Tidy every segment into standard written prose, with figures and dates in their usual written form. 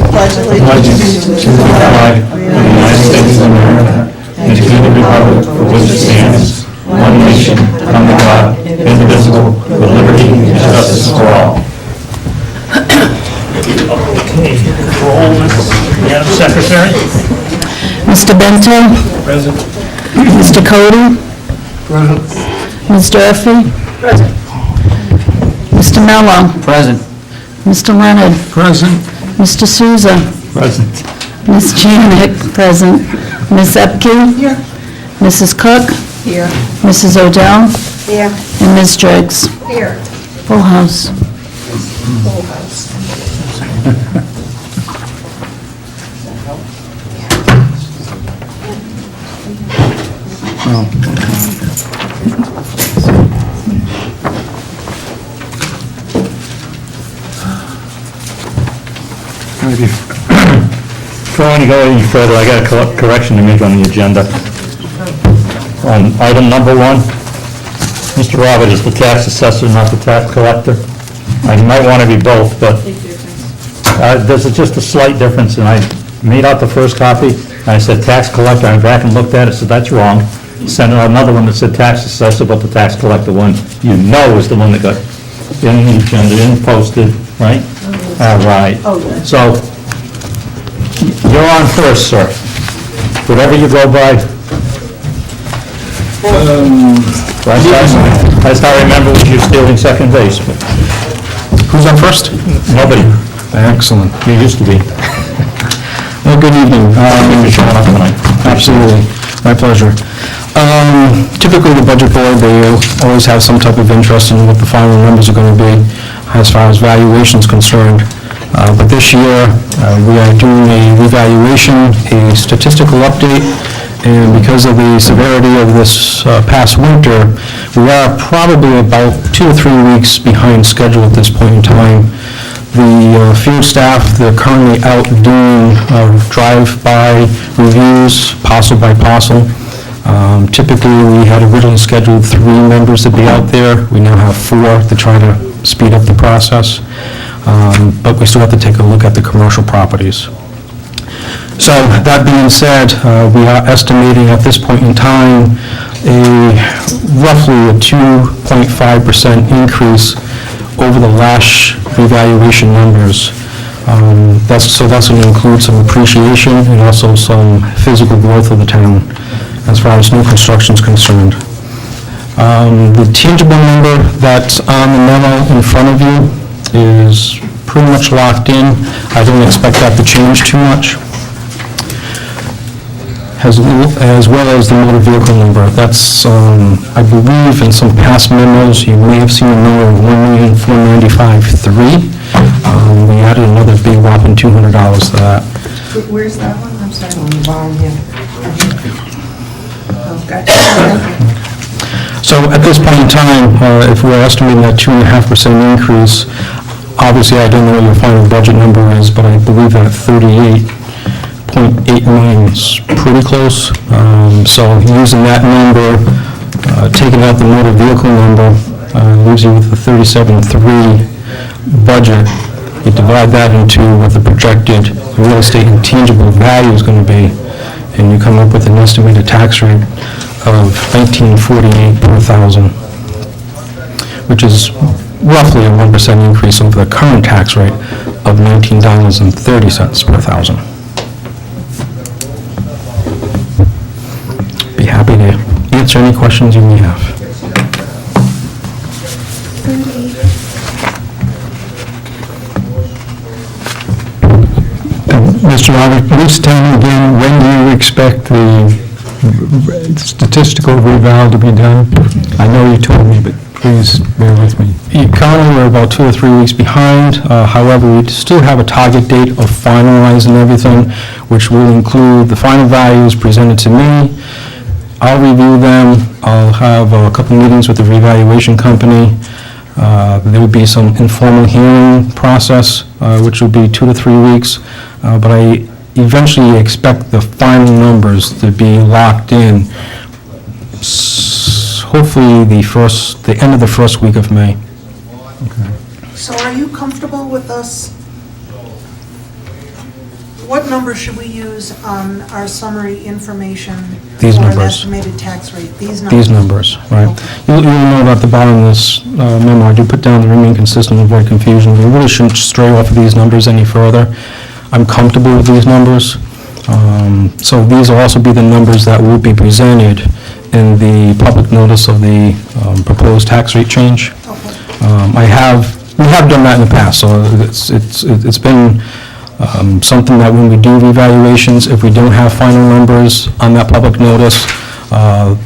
pledge allegiance to the flag of the United States of America and to the republic for which it stands, one nation, under God, indivisible, with liberty and justice for all. Okay, roll. Madam Secretary. Mr. Bento? Present. Mr. Cody? Present. Ms. Durfee? Present. Mr. Mello? Present. Mr. Leonard? Present. Mr. Souza? Present. Ms. Janik? Present. Ms. Epke? Here. Mrs. Cook? Here. Mrs. Odell? Here. And Ms. Driggs? Here. Full house. Full house. Before I go any further, I got a correction to make on the agenda. On item number 1, Mr. Robert is the tax assessor, not the tax collector. I might want to be both, but there's just a slight difference, and I made out the first copy, and I said tax collector. I went back and looked at it, said that's wrong. Sent out another one that said tax assessor, but the tax collector one, you know, is the one that got in the agenda, in posted, right? All right. So, you're on first, sir. Whatever you go by. Last I remember was you stealing second base. But Who's on first? nobody. Excellent. You used to be. Well, good evening. Thank you for showing up tonight. Absolutely. My pleasure. Typically, the budget board, they always have some type of interest in what the final numbers are going to be as far as valuation is concerned. But this year, we are doing a revaluation, a statistical update, and because of the severity of this past winter, we are probably about 2 or 3 weeks behind schedule at this point in time. The field staff, they're currently out doing drive-by reviews, parcel by parcel. Typically, we had originally scheduled 3 members to be out there. We now have 4 to try to speed up the process. But we still have to take a look at the commercial properties. So that being said, we are estimating at this point in time roughly a 2.5% increase over the last revaluation numbers. That's going to include some appreciation and also some physical growth of the town as far as new construction is concerned. The tangible number that's on the memo in front of you is pretty much locked in. I don't expect that to change too much. As well as the motor vehicle number. That's, I believe, in some past memos, you may have seen a number of $1,495,300. We added another big whopping $200 to that. Where's that one? I'm sorry. On the bottom here. Oh, gotcha. So at this point in time, if we're estimating that 2.5% increase, obviously I don't know what your final budget number is, but I believe that 38.8 million is pretty close. So using that number, taking out the motor vehicle number, leaves you with a 37.3 budget. You divide that into what the projected real estate intangible value is going to be, and you come up with an estimated tax rate of $19.48 per thousand, which is roughly a 1% increase over the current tax rate of $19.30 per thousand. Be happy to answer any questions you may have. Mr. Robert, please tell me again, when do you expect the statistical reval to be done? I know you told me, but please bear with me. Currently, we're about 2 or 3 weeks behind. However, we still have a target date of finalizing everything, which will include the final values presented to me. I'll review them. I'll have a couple meetings with the revaluation company. There will be some informal hearing process, which will be 2 to 3 weeks. But I eventually expect the final numbers to be locked in, hopefully the end of the first week of May. So are you comfortable with us What number should we use on our summary information These for an numbers. estimated tax rate? These numbers? These numbers, right. You'll know at the bottom of this memo, I do put down to remain consistent and avoid confusion. We really shouldn't stray off of these numbers any further. I'm comfortable with these numbers. So these will also be the numbers that will be presented in the public notice of the proposed tax rate change. Okay. We have done that in the past, so it's been something that when we do revaluations, if we don't have final numbers on that public notice,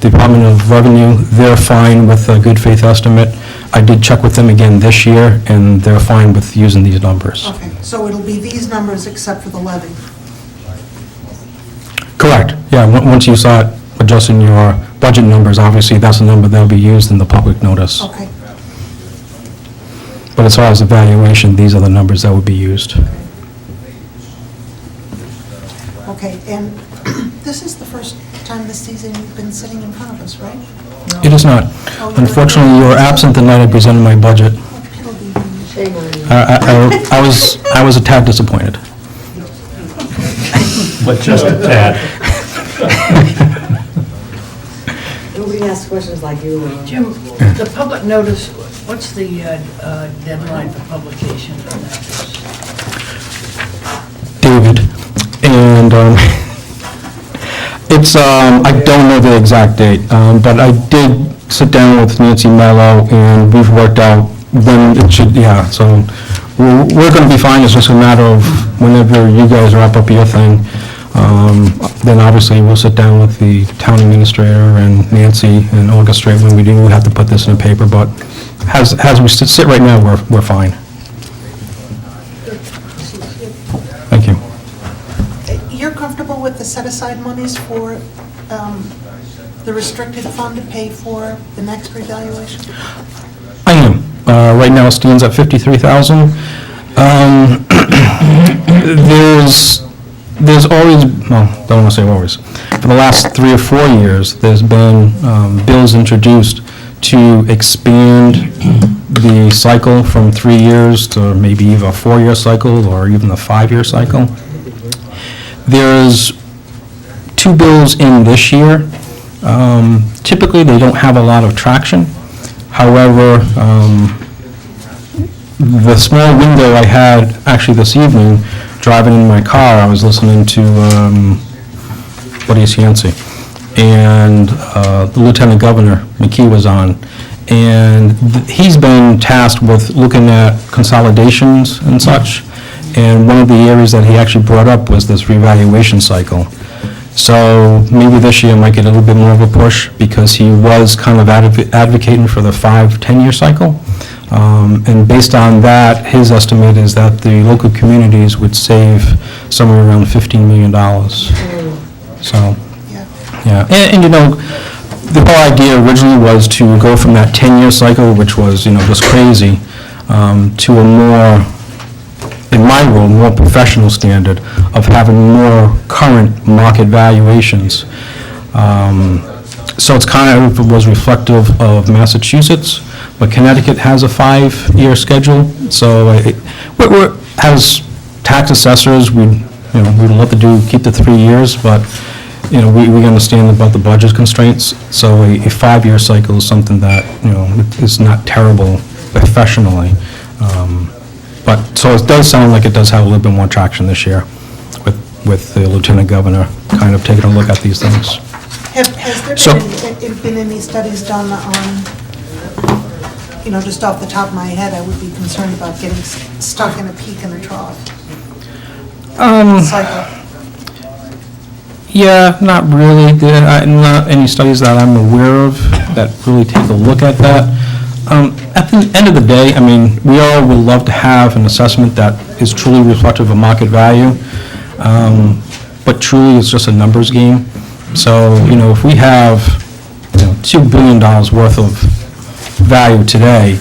Department of Revenue, they're fine with a good faith estimate. I did check with them again this year, and they're fine with using these numbers. Okay, so it'll be these numbers except for the levy? Correct, yeah, once you start adjusting your budget numbers, obviously, that's the number that'll be used in the public notice. Okay. But as far as the valuation, these are the numbers that would be used. Okay, and this is the first time this season you've been sitting in front of us, right? It is not. Unfortunately, you were absent the night I presented my budget. It'll be- Shame on you. I was a tad disappointed. But just a tad. Nobody asks questions like you. Jim, the public notice, what's the deadline for publication on that? David, and it's, I don't know the exact date, but I did sit down with Nancy Mello, and we've worked out when it should, yeah, so we're going to be fine. It's just a matter of whenever you guys wrap up your thing, then obviously we'll sit down with the town administrator and Nancy and orchestrate when we do have to put this in the paper, but as we sit right now, we're fine. Thank you. You're comfortable with the set-aside monies for the restricted fund to pay for the next revaluation? I am. Right now it stands at 53,000. There's always, well, don't want to say always, for the last 3 or 4 years, there's been bills introduced to expand the cycle from 3 years to maybe even a 4-year cycle or even a 5-year cycle. There's 2 bills in this year. Typically, they don't have a lot of traction. However, the small window I had actually this evening, driving in my car, I was listening to Buddy Cianci, and the Lieutenant Governor McKee was on, and he's been tasked with looking at consolidations and such, and one of the areas that he actually brought up was this revaluation cycle. So maybe this year might get a little bit more of a push, because he was kind of advocating for the 5-10-year cycle. And based on that, his estimate is that the local communities would save somewhere around $15 million. So, yeah. And you know, the whole idea originally was to go from that 10-year cycle, which was, you know, just crazy, to a more, in my world, more professional standard of having more current market valuations. So it's kind of was reflective of Massachusetts, but Connecticut has a 5-year schedule. So we're as tax assessors, we'd love to keep the 3 years, but we understand about the budget constraints. So a 5-year cycle is something that is not terrible professionally. But so it does sound like it does have a little bit more traction this year with the Lieutenant Governor kind of taking a look at these things. Has there been any studies done on, just off the top of my head, I would be concerned about getting stuck in a peak and a trough cycle? Yeah, not really. Not any studies that I'm aware of that really take a look at that. At the end of the day, I mean, we all would love to have an assessment that is truly reflective of market value, but truly it's just a numbers game. So, if we have $2 billion worth of value today,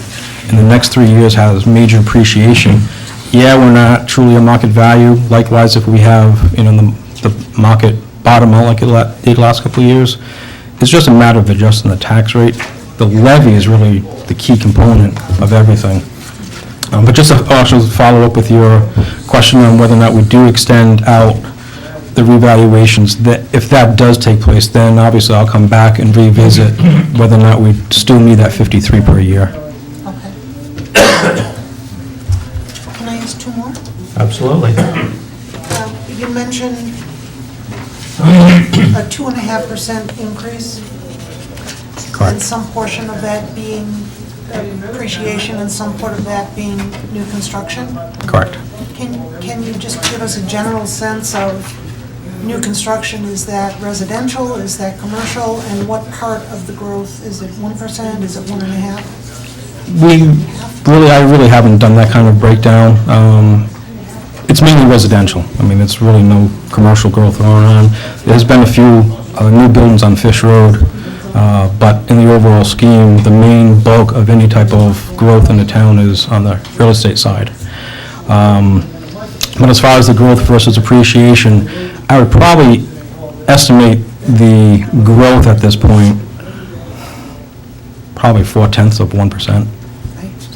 and the next 3 years has major appreciation, yeah, we're not truly a market value. Likewise, if we have, the market bottom out like it did the last couple of years, it's just a matter of adjusting the tax rate. The levy is really the key component of everything. But just to also follow up with your question on whether or not we do extend out the revaluations, that if that does take place, then obviously I'll come back and revisit whether or not we still need that 53 per year. Okay. Can I ask two more? Absolutely. You mentioned a 2.5% increase. Correct. And some portion of that being appreciation and some part of that being new construction. Correct. Can you just give us a general sense of new construction? Is that residential, is that commercial, and what part of the growth? Is it 1%, is it 1.5%? I really haven't done that kind of breakdown. It's mainly residential. I mean, it's really no commercial growth going on. There's been a few new buildings on Fish Road, but in the overall scheme, the main bulk of any type of growth in the town is on the real estate side. But as far as the growth versus appreciation, I would probably estimate the growth at this point, probably 0.4%.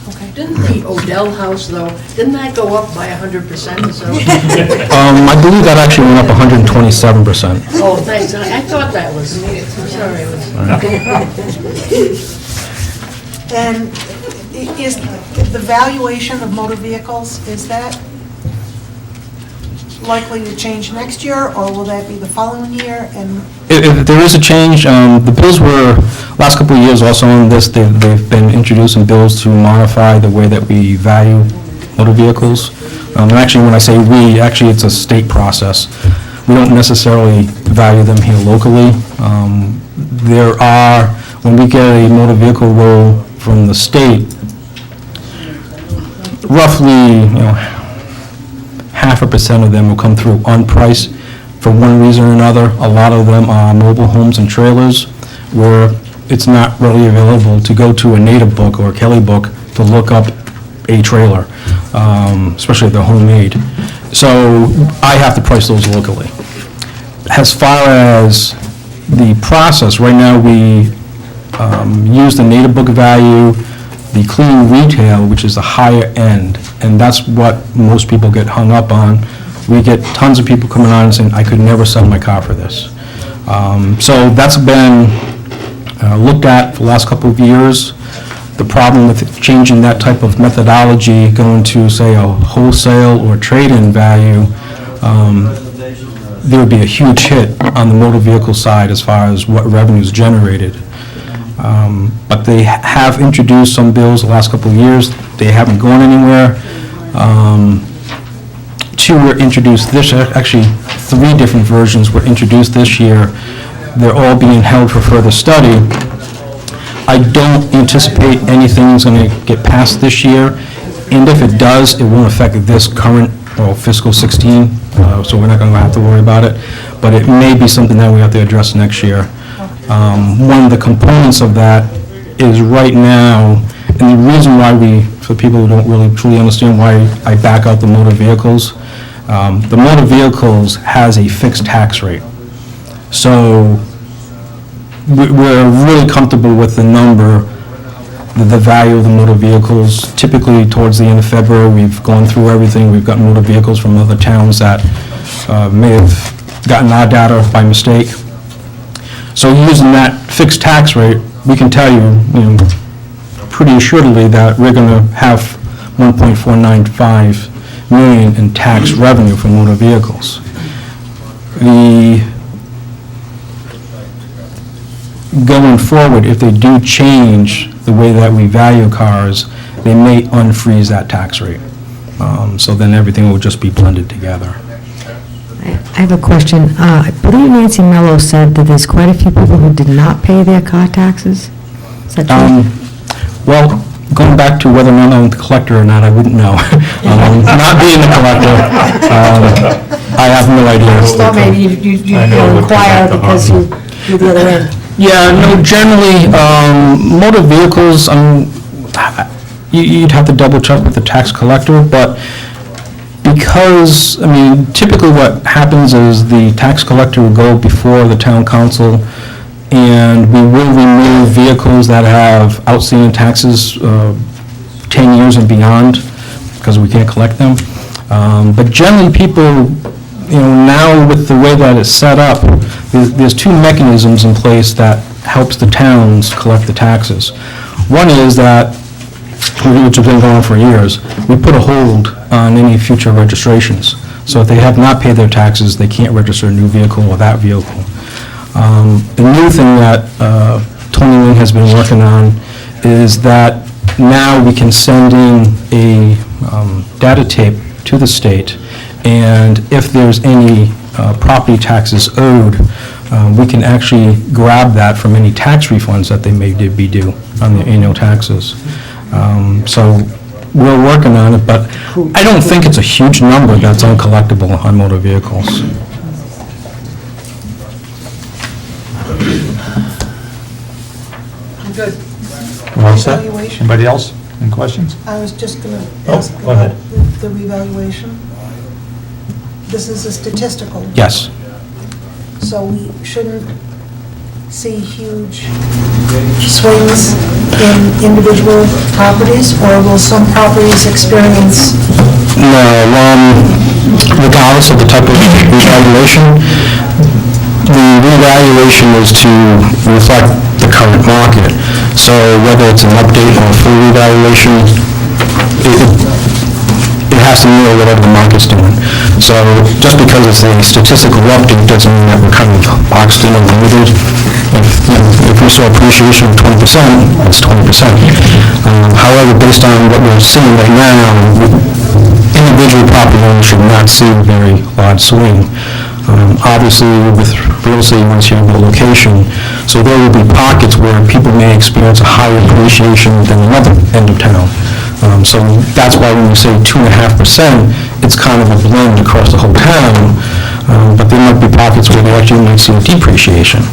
Okay. Didn't the Odell house, though, didn't that go up by 100%, so? I believe that actually went up 127%. Oh, thanks, I thought that was, I'm sorry, it was. And is the valuation of motor vehicles, is that likely to change next year, or will that be the following year? And If there is a change, the bills were, last couple of years also on this, they've been introducing bills to modify the way that we value motor vehicles. And actually, when I say we, actually it's a state process. We don't necessarily value them here locally. There are, when we get a motor vehicle roll from the state, roughly, 0.5% of them will come through on price for one reason or another. A lot of them are mobile homes and trailers where it's not really available to go to a Native book or a Kelly book to look up a trailer, especially if they're homemade. So I have to price those locally. As far as the process, right now we use the Native book value, the clean retail, which is the higher end, and that's what most people get hung up on. We get tons of people coming on and saying, I could never sell my car for this. So that's been looked at for the last couple of years. The problem with changing that type of methodology, going to, say, a wholesale or trade-in value, there would be a huge hit on the motor vehicle side as far as what revenues generated. But they have introduced some bills the last couple of years. They haven't gone anywhere. Two were introduced this, actually 3 different versions were introduced this year. They're all being held for further study. I don't anticipate anything's going to get passed this year, and if it does, it won't affect this current, fiscal 16, so we're not going to have to worry about it, but it may be something that we have to address next year. One of the components of that is right now, and the reason why for people who don't really truly understand why I back out the motor vehicles, the motor vehicles has a fixed tax rate. So we're really comfortable with the number, the value of the motor vehicles. Typically, towards the end of February, we've gone through everything. We've got motor vehicles from other towns that may have gotten our data by mistake. So using that fixed tax rate, we can tell you, pretty assuredly that we're going to have 1.495 million in tax revenue from motor vehicles. Going forward, if they do change the way that we value cars, they may unfreeze that tax rate. So then everything will just be blended together. I have a question. I believe Nancy Mello said that there's quite a few people who did not pay their car taxes. Is that true? Well, going back to whether or not I'm the collector or not, I wouldn't know. Not being the collector, I have no idea. I just thought maybe you'd inquire because you're the other end. Yeah, no, generally, motor vehicles, you'd have to double check with the tax collector, but because, typically what happens is the tax collector will go before the town council, and we will remove vehicles that have outstanding taxes 10 years and beyond, because we can't collect them. But generally, people, now with the way that it's set up, there's two mechanisms in place that helps the towns collect the taxes. One is that, which has been going on for years, we put a hold on any future registrations. So if they have not paid their taxes, they can't register a new vehicle or that vehicle. The new thing that Tony Ling has been working on is that now we can send in a data tape to the state, and if there's any property taxes owed, we can actually grab that from any tax refunds that they may be due on their annual taxes. So we're working on it, but I don't think it's a huge number that's uncollectible on motor vehicles. I'm good. Well said. Revaluation. Anybody else? Any questions? I was just going to Oh, ask go ahead. about the revaluation. This is a statistical. Yes. So we shouldn't see huge swings in individual properties, or will some properties experience? No, regardless of the type of revaluation, the revaluation is to reflect the current market. So whether it's an update or a full revaluation, it has to mirror whatever the market's doing. So just because it's a statistical update doesn't mean that we're kind of boxed in or limited. If we saw appreciation of 20%, it's 20%. However, based on what we're seeing right now, individual property owners should not see a very large swing. Obviously, with real estate, once you have a location, so there will be pockets where people may experience a higher appreciation than another end of town. So that's why when we say 2.5%, it's kind of a blend across the whole town, but there might be pockets where they actually might see a depreciation.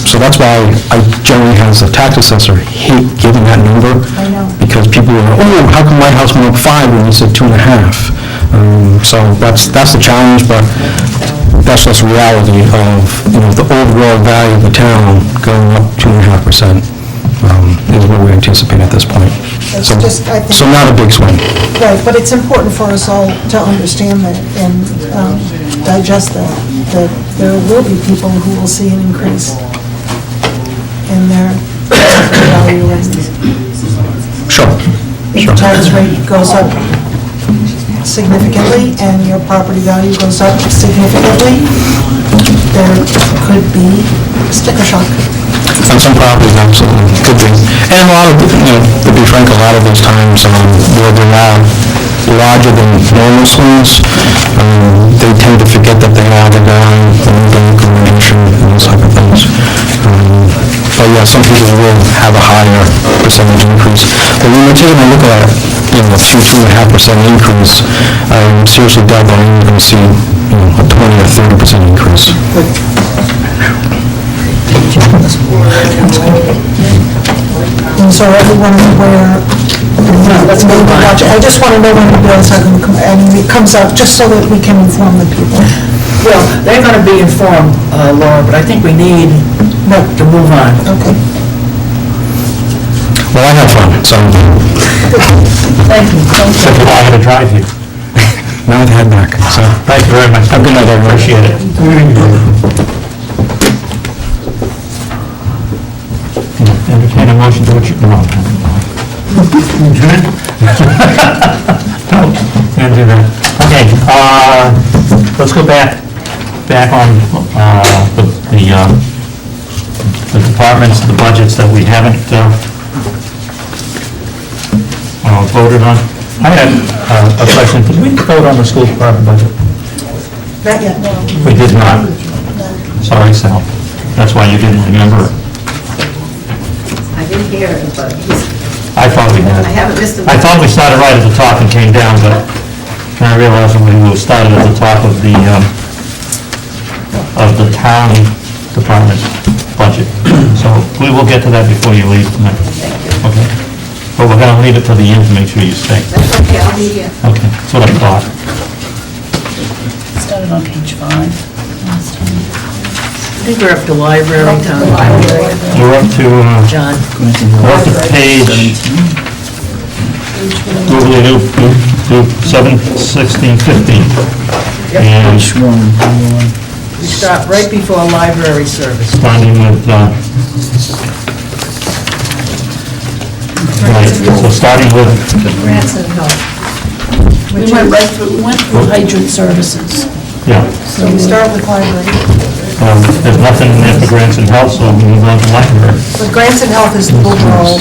So that's why I generally, as a tax assessor, hate giving that number. I know. Because people are, oh, how come my house went up 5 when you said 2.5? So that's the challenge, but that's just reality of, the overall value of the town going up 2.5%, is what we anticipate at this point. It's So just, I think- so not a big swing. Right, but it's important for us all to understand that and digest that there will be people who will see an increase in their value, and Sure. if the tax rate goes up significantly and your property value goes up significantly, there could be sticker shock. On some properties, absolutely, could be. And a lot of, to be frank, a lot of those times where they are larger than normal swings, they tend to forget that they are the down, the inclination, and those type of things. But yeah, some people will have a higher percentage increase. But when we're taking a look at, a 2.5% increase, seriously doubt that you're going to see, a 20 or 30% increase. And so everyone is aware, let's maybe watch it. I just want to know when the bills are going to come, and it comes out, just so that we can inform the people. Well, they're going to be informed, Laura, but I think we need to move on. Okay. Well, I have fun, so Thank you. Took a while to drive here. now I've had back, so. Thank you very much. Have a good night, everyone. Appreciate it. Entertain a motion to adjourn. No. No, can't do that. Okay, let's go back on the departments, the budgets that we haven't voted on. I had a question. Did we vote on the school department budget? Not yet. We did not. Sorry, Sal. That's why you didn't remember it. I didn't hear it, but I thought we had. I haven't missed a... I thought we started right at the top and came down, but I realized when we started at the top of the town department budget. So we will get to that before you leave tonight. Okay? But we're gonna leave it till the end to make sure you stay. That's okay, I'll be here. Okay, that's what I thought. Started on page 5 last time. I think we're up to library, town. We're up to, John. we're up to page, we'll do to 7/16/15. And We start right before library service. starting with, right, so starting with, Grants and help. We went through hydrant services. yeah, So we start with library. there's nothing in there for grants and health, so we move on to library. But grants and health is the overall,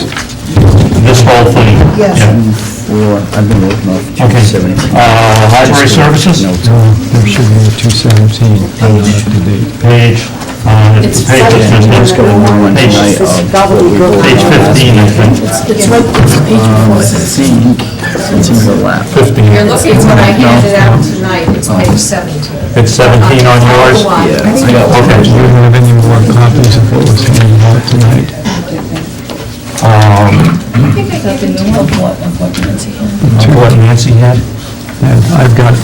This whole thing. yes. Yeah. I've been working off Okay. 270. Library services, There should be a 217, I'm not up to date. page, It's page, Just got one more one Page- tonight of what we voted page on last 15, I think. It's right, it's the page before I it says. think it's in the lap. 15. You're looking at what I handed out tonight, it's page 17. It's 17 on yours? Yeah, I got one. Okay. Do you have any more copies of what was handed out tonight? What Nancy had? And I've got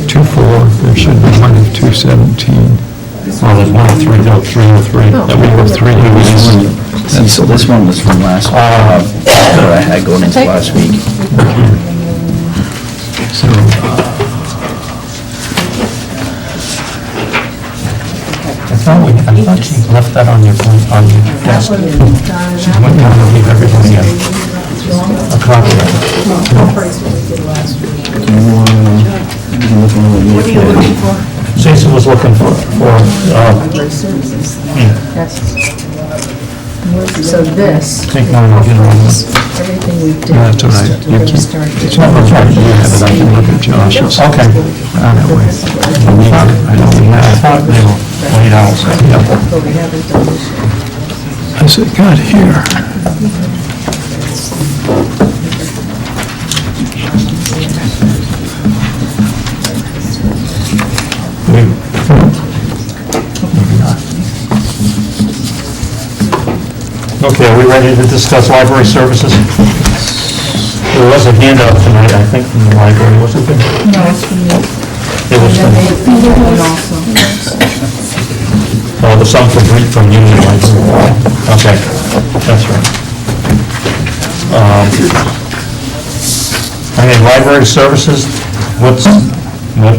2-4, there should be one of 217. Oh, there's 103 that we were three. So this one was from last week, that I had going into last week. So, I thought she left that on your desk. She went down to leave everybody a copy of it. What are you looking for? Jason was looking for, So this, take one of your own. everything we did. that's all right. You can, it's not much right here, but I can look at Josh's. Okay. That way. I thought they were laid out. But we haven't done this yet. What's it got here? Okay, are we ready to discuss library services? There was a handout tonight, I think, from the library, wasn't there? No, it's from you. It was from, And also. oh, the some from Union Library. Okay, that's right. Okay, library services, what we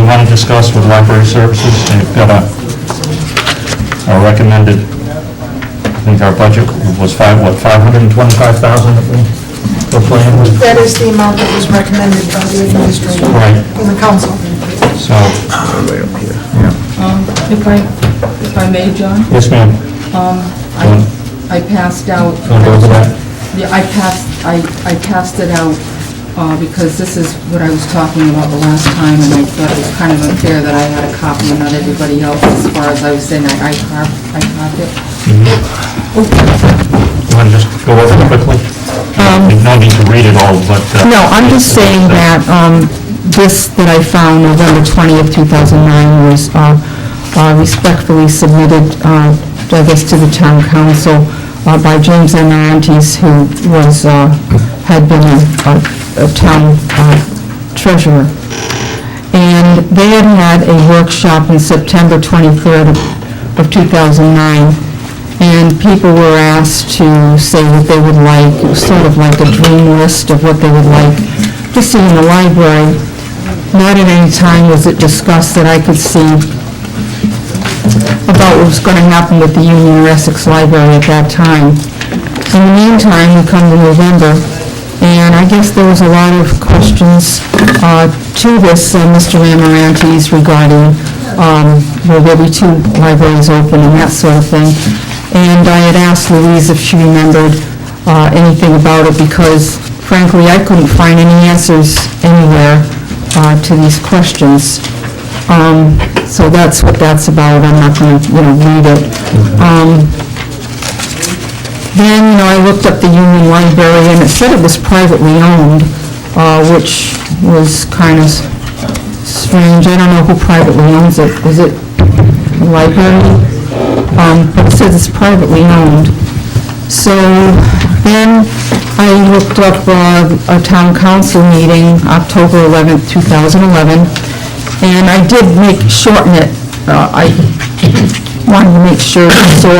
want to discuss with library services, they've got a recommended, I think our budget was $525,000 that we're playing with? That is the amount that was recommended by the administrator Right. in the council. So, Right up here. If I may, John, yes, ma'am. I passed out. Want to go over that? Yeah, I passed it out because this is what I was talking about the last time, and I thought it was kind of unfair that I had a copy and not everybody else, as far as I was saying, I carved it. You want to just go over it quickly? There's no need to read it all, but... No, I'm just saying that this that I found November 20th, 2009 was respectfully submitted, I guess, to the town council by James Amarantes, who was, had been a town treasurer. And they had a workshop in September 23rd of 2009, and people were asked to say what they would like. It was sort of like a dream list of what they would like to see in the library. Not at any time was it discussed that I could see about what was going to happen with the Union or Essex Library at that time. In the meantime, we come to November, and I guess there was a lot of questions to this Mr. Amarantes regarding will there be two libraries open and that sort of thing. And I had asked Louise if she remembered anything about it, because frankly, I couldn't find any answers anywhere to these questions. So that's what that's about. I'm not going to, read it. Then, I looked up the Union Library, and it said it was privately owned, which was kind of strange. I don't know who privately owns it. Is it a library? But it says it's privately owned. So then I looked up a town council meeting, October 11th, 2011, and I did shorten it. I wanted to make sure I saw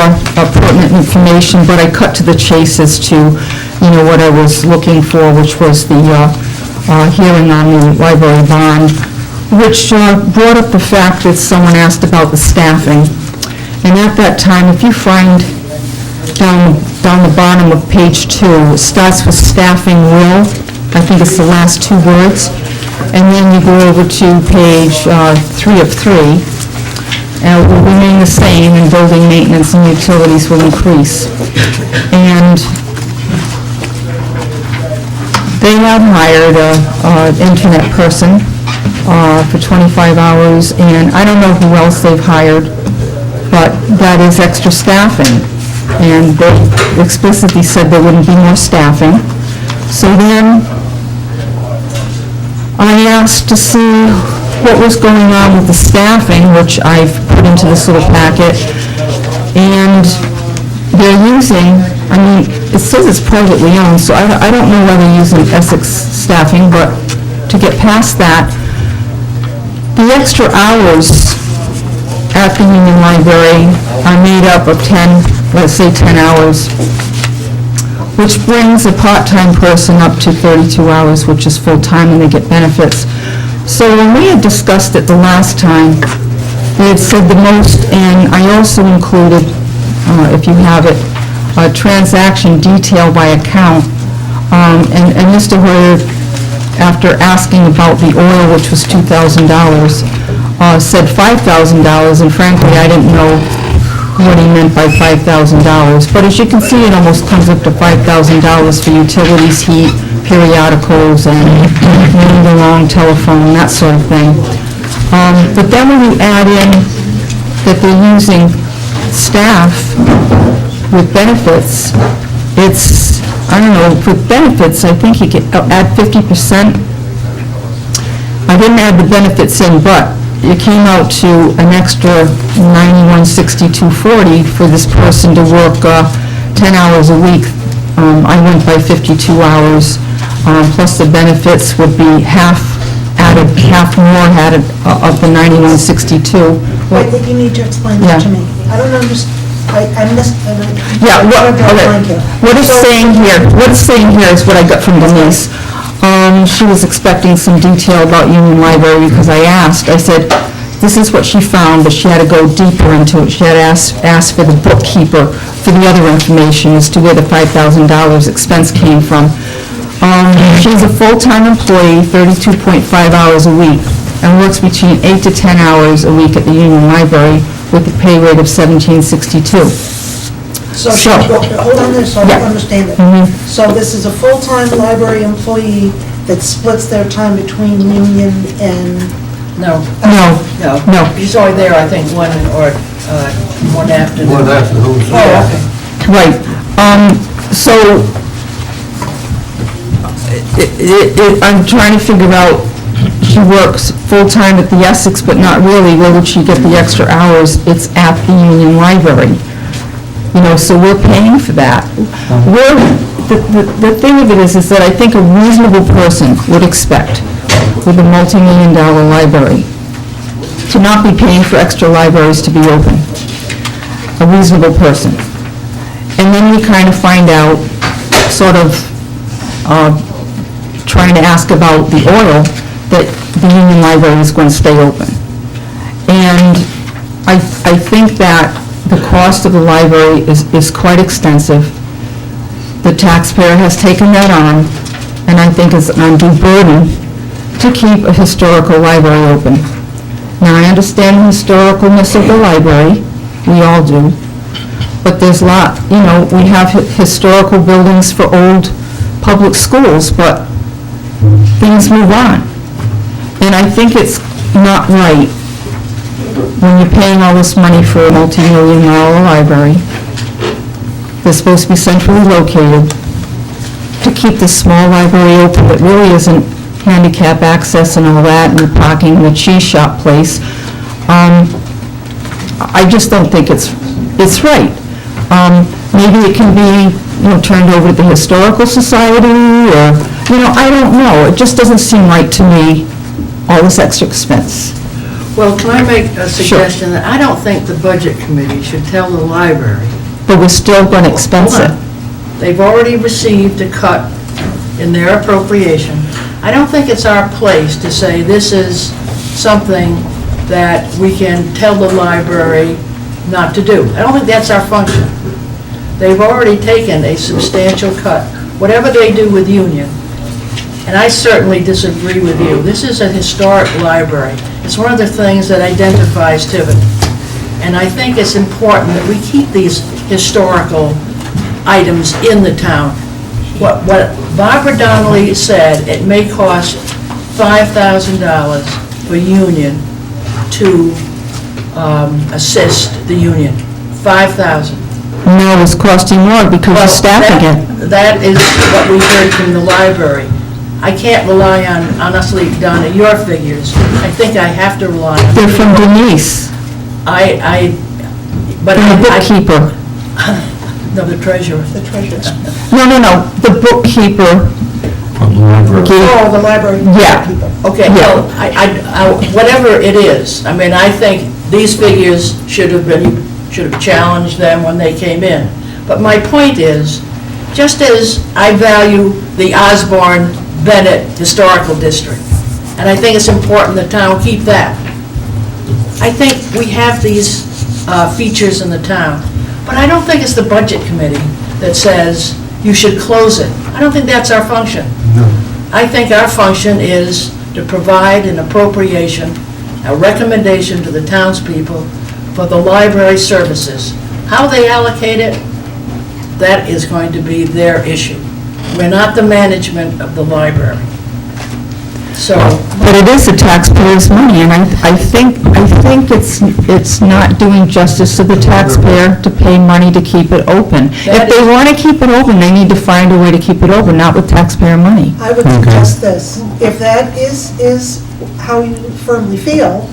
pertinent information, but I cut to the chase as to what I was looking for, which was the hearing on the library bond, which brought up the fact that someone asked about the staffing. And at that time, if you find down the bottom of page 2, it starts with staffing will. I think it's the last 2 words. And then you go over to page 3 of 3. And it will remain the same, and building maintenance and utilities will increase. And they have hired an internet person for 25 hours, and I don't know who else they've hired, but that is extra staffing. And they explicitly said there wouldn't be more staffing. So then I asked to see what was going on with the staffing, which I've put into this little packet, and they're using, it says it's privately owned, so I don't know whether they're using Essex staffing, but to get past that, the extra hours at the Union Library are made up of 10, let's say 10 hours, which brings a part-time person up to 32 hours, which is full-time, and they get benefits. So when we had discussed it the last time, they had said the most, and I also included, if you have it, a transaction detail by account. And Mr. Hoyer, after asking about the oil, which was $2,000, said $5,000, and frankly, I didn't know what he meant by $5,000. But as you can see, it almost comes up to $5,000 for utilities, heat, periodicals, and the long telephone, that sort of thing. But then when you add in that they're using staff with benefits, it's, I don't know, with benefits, I think you could add 50%. I didn't add the benefits in, but it came out to an extra $91.62.40 for this person to work 10 hours a week. I went by 52 hours, plus the benefits would be half more added of the $91.62. I think you need to explain that to me. I don't understand. I missed. Yeah, what it's saying here is what I got from Denise. She was expecting some detail about Union Library because I asked. I said, this is what she found, but she had to go deeper into it. She had asked for the bookkeeper for the other information as to where the $5,000 expense came from. She's a full-time employee, 32.5 hours a week, and works between 8 to 10 hours a week at the Union Library with a pay rate of $17.62. So, hold on there, so I understand it. So this is a full-time library employee that splits their time between Union and... No. No. He's only there, I think, one afternoon. One afternoon. Oh, okay. Right. So I'm trying to figure out, she works full-time at the Essex, but not really. Where would she get the extra hours? It's at the Union Library. So we're paying for that. The thing of it is that I think a reasonable person would expect, with a multi-million-dollar library, to not be paying for extra libraries to be open. A reasonable person. And then we kind of find out, sort of trying to ask about the oil, that the Union Library is going to stay open. And I think that the cost of the library is quite extensive. The taxpayer has taken that on, and I think it's an undue burden to keep a historical library open. Now, I understand the historicalness of the library, we all do, but there's a lot, we have historical buildings for old public schools, but things move on. And I think it's not right when you're paying all this money for a multi-million-dollar library that's supposed to be centrally located, to keep this small library open that really isn't handicap access and all that, and the parking and the cheese shop place. I just don't think it's right. Maybe it can be, turned over to the Historical Society, or, I don't know. It just doesn't seem right to me, all this extra expense. Well, can I make a suggestion? That I don't think the Budget Committee should tell the library. But we're still going to expense it. They've already received a cut in their appropriation. I don't think it's our place to say this is something that we can tell the library not to do. I don't think that's our function. They've already taken a substantial cut, whatever they do with Union. And I certainly disagree with you. This is a historic library. It's one of the things that identifies Tiverton. And I think it's important that we keep these historical items in the town. What Barbara Donnelly said, it may cost $5,000 for Union to assist the Union. $5,000. Now it's costing more because of staffing it. That is what we heard from the library. I can't rely on, honestly, Donna, your figures. I think I have to rely on. They're from Denise, But the bookkeeper. No, the treasurer. No, the bookkeeper. Oh, the library. Yeah. Okay, Yeah. well, whatever it is, I mean, I think these figures should have challenged them when they came in. But my point is, just as I value the Osborne Bennett Historical District, and I think it's important the town keep that. I think we have these features in the town, but I don't think it's the Budget Committee that says you should close it. I don't think that's our function. I think our function is to provide an appropriation, a recommendation to the townspeople for the library services. How they allocate it, that is going to be their issue. We're not the management of the library. So, But it is the taxpayers' money, and I think it's not doing justice to the taxpayer to pay money to keep it open. If they want to keep it open, they need to find a way to keep it open, not with taxpayer money. I would suggest this, if that is how you firmly feel,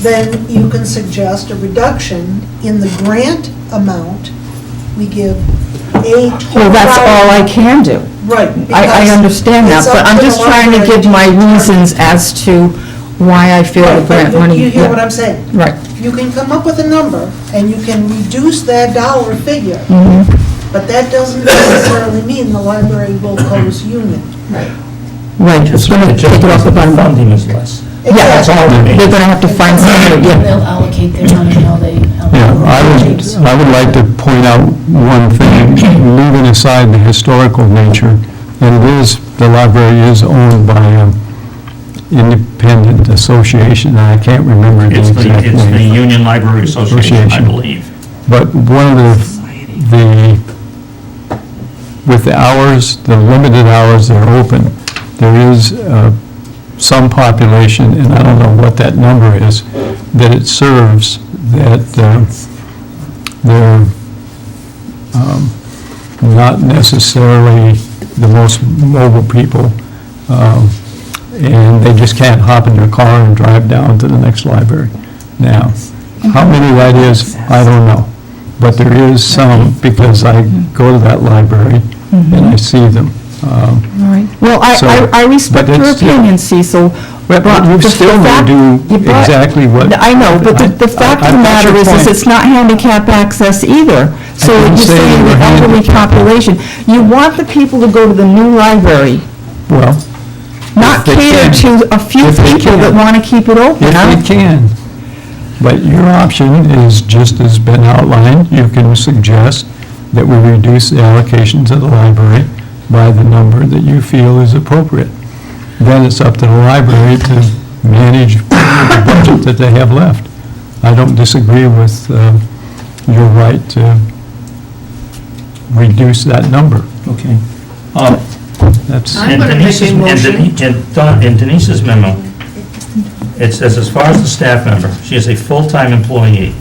then you can suggest a reduction in the grant amount we give a total. Well, that's all I can do. Right. I understand that, because but I'm it's just up to the trying to library give my determine. reasons as to why I feel the grant money. You hear what I'm saying? Right. You can come up with a number, and you can reduce that dollar figure, but that doesn't necessarily mean the library will close Union. Right, it's going to take it off the bottom. Funding is less. Yeah, That's all it means. they're going to have to find somebody, yeah. They'll allocate their money how they Yeah, allocate. I would like to point out one thing, leaving aside the historical nature, and it is, the library is owned by an independent association, and I can't remember the It's exact the name. Union Library Association, I Association. believe. But one of with the hours, the limited hours that are open, there is some population, and I don't know what that number is, that it serves, that they're not necessarily the most mobile people, and they just can't hop in their car and drive down to the next library. Now, how many that is, I don't know, but there is some, because I go to that library and I see them. Well, I respect but your it's- opinion, Cecil. But you still need to do exactly what... I know, but the fact of the matter is it's not handicap access either. So didn't you're say saying you the were elderly handicapped. population. You want the people to go to the new library, Well, not If they cater can. to a few If they people that can. want to keep it open. if huh? they can. But your option is, just as been outlined, you can suggest that we reduce the allocations of the library by the number that you feel is appropriate. Then it's up to the library to manage the budget that they have left. I don't disagree with your right to reduce that number. Okay. That's, I'm gonna make a motion. In Denise's memo, it says, as far as the staff member, she is a full-time employee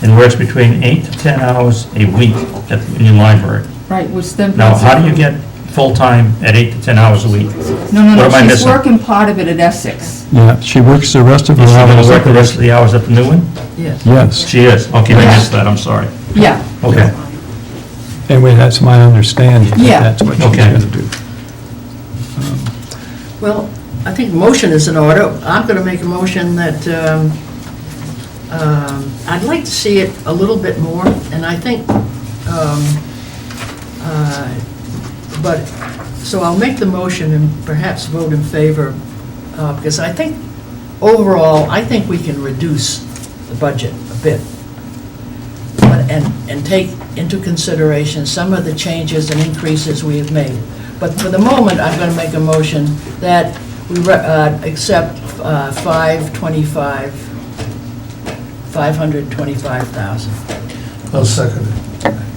and works between 8 to 10 hours a week at the Union Library. Right, which then... Now, how do you get full-time at 8 to 10 hours a week? No, What am I she's missing? working part of it at Essex. yeah, she works the rest of her Is she going hours. to work the rest of the hours at the new one? yes. Yes. She is. Okay, I missed that, I'm sorry. Yeah. Okay. Anyway, that's my understanding, that Yeah. that's what she's Okay. going to do. Well, I think motion is in order. I'm going to make a motion that I'd like to see it a little bit more, and I think But, so I'll make the motion and perhaps vote in favor, because I think, overall, I think we can reduce the budget a bit. And take into consideration some of the changes and increases we have made. But for the moment, I'm going to make a motion that we accept 525,000. I'll second it.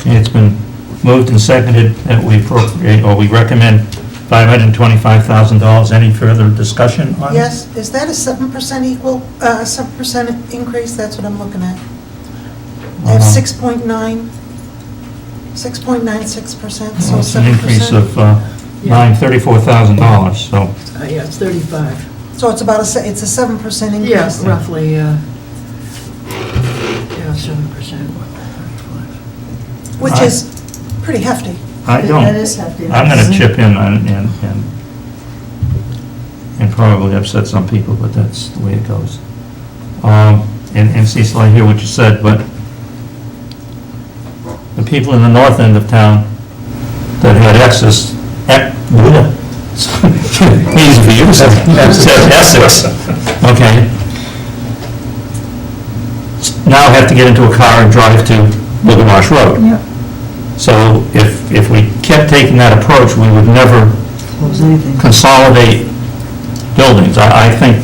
Okay, it's been moved and seconded that we appropriate, or we recommend $525,000. Any further discussion on it? Yes, is that a 7% equal, 7% increase? That's what I'm looking at. I have 6.96%, so 7%. It's an increase of $34,000, so. Yeah, it's 35. So it's about it's a 7% increase. Yeah, roughly, yeah, 7%. Which is pretty hefty. I don't, That is hefty. I'm going to chip in and probably upset some people, but that's the way it goes. And Cecil, I hear what you said, but the people in the north end of town that had excess, easy for you to say, Essex, okay, now have to get into a car and drive to Marsh Road. Yep. So if we kept taking that approach, we would never consolidate buildings. I think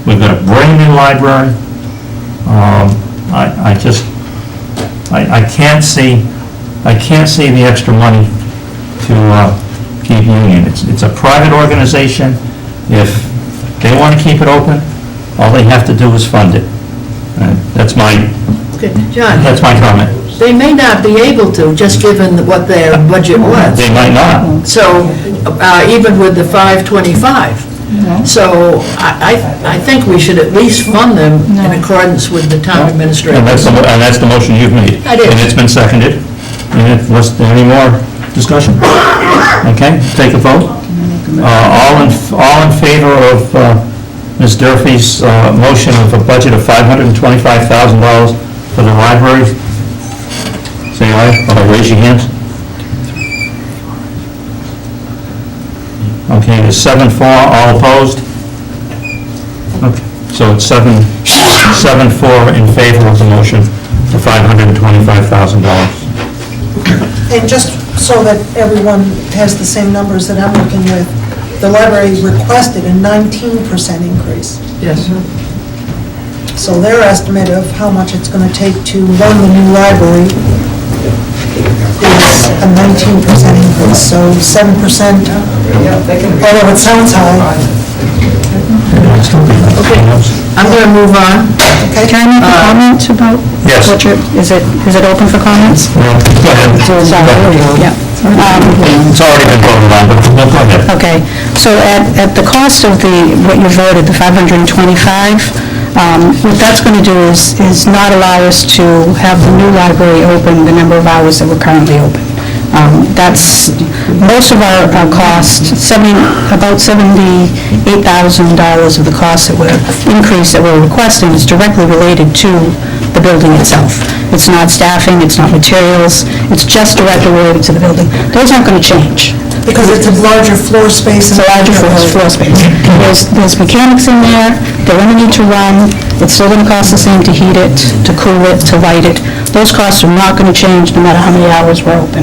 we've got a brand new library. I can't see the extra money to keep Union. It's a private organization. If they want to keep it open, all they have to do is fund it. That's my Okay, John, comment. they may not be able to, just given what their budget was. They might not. So, even with the 525. So I think we should at least fund them in accordance with the town administrator. And that's the motion you've made. I did. And it's been seconded. And was there any more discussion? Okay, take a vote. All in favor of Ms. Durfee's motion of a budget of $525,000 for the library? Say aye, or raise your hands. Okay, it's 7-4, all opposed? Okay, so it's 7-4 in favor of the motion for $525,000. And just so that everyone has the same numbers that I'm working with, the library requested a 19% increase. Yes. So their estimate of how much it's going to take to run the new library is a 19% increase, so 7%, although it sounds high. Okay, I'm going to move on. Okay. Can I make a comment about? Yes. what you're- Is it open for comments? Go ahead. Yeah. It's already been voted on, but go ahead. Okay, so at the cost of what you voted, the 525, what that's going to do is not allow us to have the new library open the number of hours that we're currently open. That's, most of our cost, about $78,000 of the cost that increase that we're requesting is directly related to the building itself. It's not staffing, it's not materials, it's just directly related to the building. Those aren't going to change. Because it's a larger floor space. It's a larger floor space. There's mechanics in there, they're going to need to run, it's still going to cost the same to heat it, to cool it, to light it. Those costs are not going to change no matter how many hours we're open.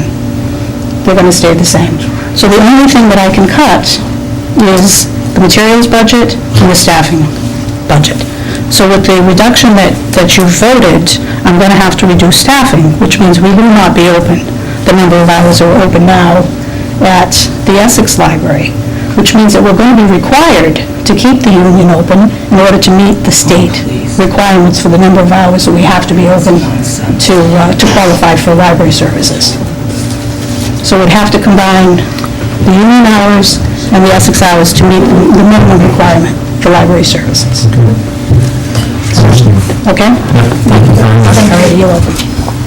They're going to stay the same. So the only thing that I can cut is the materials budget and the staffing budget. So with the reduction that you voted, I'm going to have to reduce staffing, which means we will not be open the number of hours that we're open now at the Essex Library, which means that we're going to be required to keep the union open in order to meet the state requirements for the number of hours that we have to be open to qualify for library services. So we'd have to combine the union hours and the Essex hours to meet the minimum requirement for library services. Okay? Thank you very much. All right, you're welcome.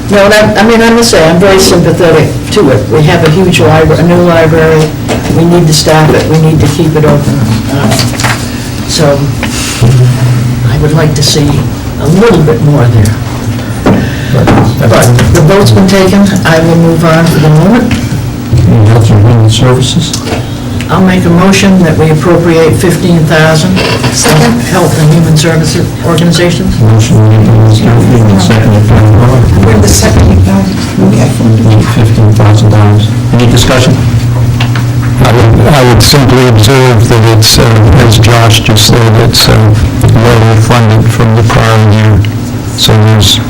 No, I must say, I'm very sympathetic to it. We have a huge library, a new library, we need to staff it, we need to keep it open. So I would like to see a little bit more there. But the vote's been taken, I will move on for the moment. in Health and Human Services. I'll make a motion that we appropriate $15,000 for health and human services organizations. Motion made by Ms. Murphy and seconded by Laura. We're the second. Okay. $15,000. Any discussion? I would simply observe that it's, as Josh just said, it's level funded from the prior year, so there's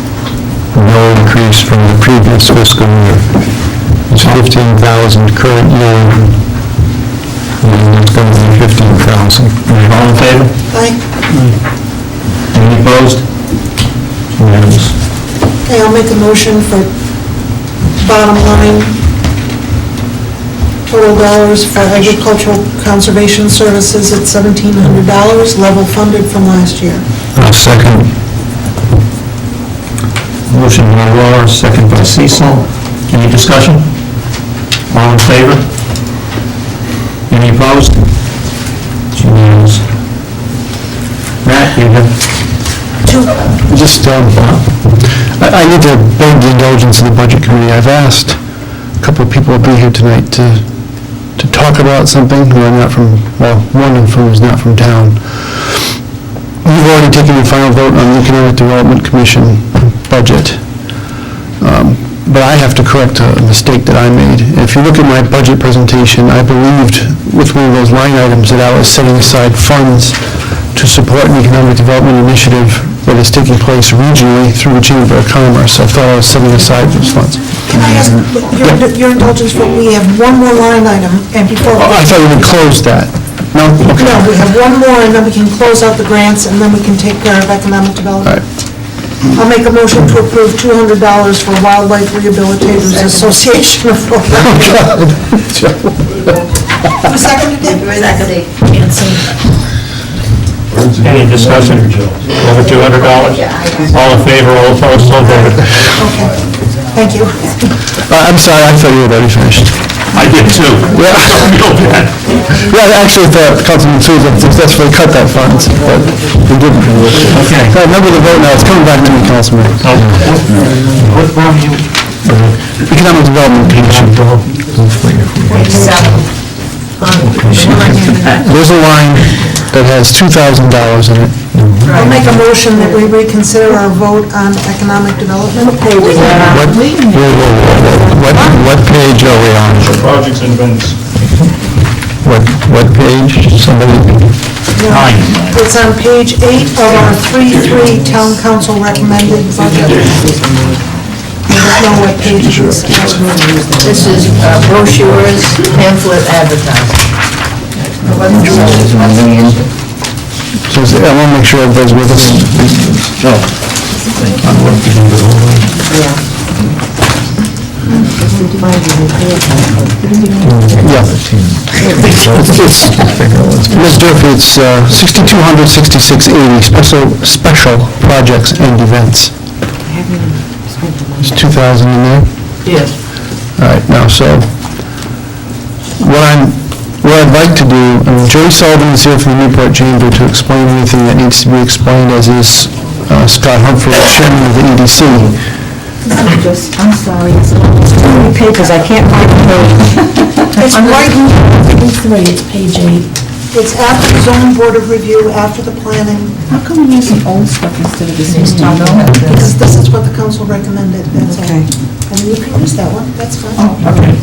no increase from the previous fiscal year. It's 15,000 current year, and it's going to be 15,000. All in favor? Aye. Any opposed? Unanimous. Okay, I'll make a motion for bottom line, total dollars for agricultural conservation services at $1,700, level funded from last year. Second. Motion by Laura, second by Cecil. Any discussion? All in favor? Any opposed? It's unanimous. Matt, you have? Just, I need to beg the indulgence of the Budget Committee. I've asked a couple of people to be here tonight to talk about something who are not from, well, one of whom is not from town. You've already taken the final vote on the Economic Development Commission budget. But I have to correct a mistake that I made. If you look at my budget presentation, I believed with one of those line items that I was setting aside funds to support an economic development initiative that is taking place regionally through the Chamber of Commerce. I thought I was setting aside those funds. Can I ask your indulgence for, we have one more line item, and before. I thought we would close that. No? Okay. No, we have one more, and then we can close out the grants, and then we can take care of economic development. All right. I'll make a motion to approve $200 for Wildlife Rehabilitators Association of Rhode Island. Who seconded it? Any discussion? Over $200? All in favor, all opposed, so voted. Okay, thank you. I'm sorry, I thought you were already finished. I did too. Yeah. Real bad. Yeah, I actually thought Councilman Souza successfully cut that funds, but we didn't. Okay. I remember the vote now, it's coming back to me, Councilman. What wrong you? Economic Development Commission. There's a line that has $2,000 in it. I'll make a motion that we reconsider our vote on economic development. What page are we on? Projects and events. What page? Somebody? It's on page 8 of our 3-3 town council recommended budget. I don't know what page it is. This is brochures, pamphlet, advertising. So I want to make sure everybody's with us. Yeah. Ms. Durfee, it's 6,200, 6680, special projects and events. There's 2,000 in there? Yes. All right, now, so, what I'd like to do, Joey Sullivan is here from the Newport Chamber to explain anything that needs to be explained, as is Scott Humphrey, chairman of the EDC. I'm sorry, it's too many papers, I can't find the page. It's right in It's page 8. It's after the zoning board of review, after the planning, How come we're using old stuff instead of this new stuff? because this is what the council recommended, that's all. I mean, you can use that one, that's fine. Okay,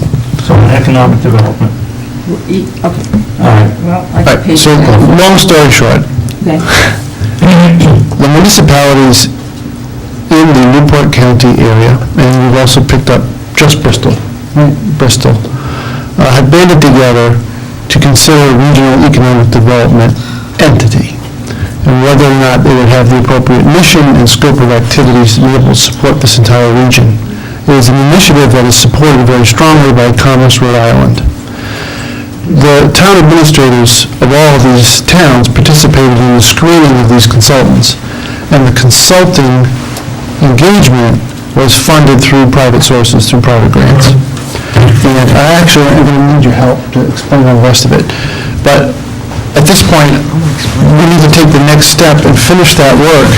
so economic development. Okay, All right. well, I All can right, page so, long story short, Okay. the municipalities in the Newport County area, and we've also picked up just Bristol, have banded together to consider a regional economic development entity, and whether or not they would have the appropriate mission and scope of activities to be able to support this entire region. It is an initiative that is supported very strongly by Commerce Rhode Island. The town administrators of all of these towns participated in the screening of these consultants, and the consulting engagement was funded through private sources, through private grants. And I actually am going to need your help to explain all the rest of it. But at this point, we need to take the next step and finish that work,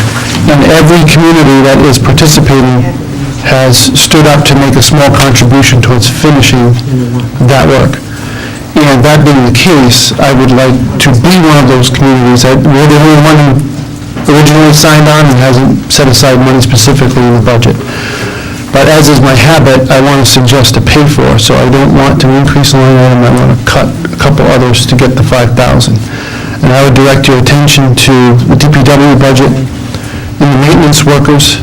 and every community that is participating has stood up to make a small contribution towards finishing that work. And that being the case, I would like to be one of those communities. We're the only one who originally signed on and hasn't set aside money specifically in the budget. But as is my habit, I want to suggest a pay for, so I don't want to increase the line item, I want to cut a couple others to get the 5,000. And I would direct your attention to the DPW budget. In the maintenance workers,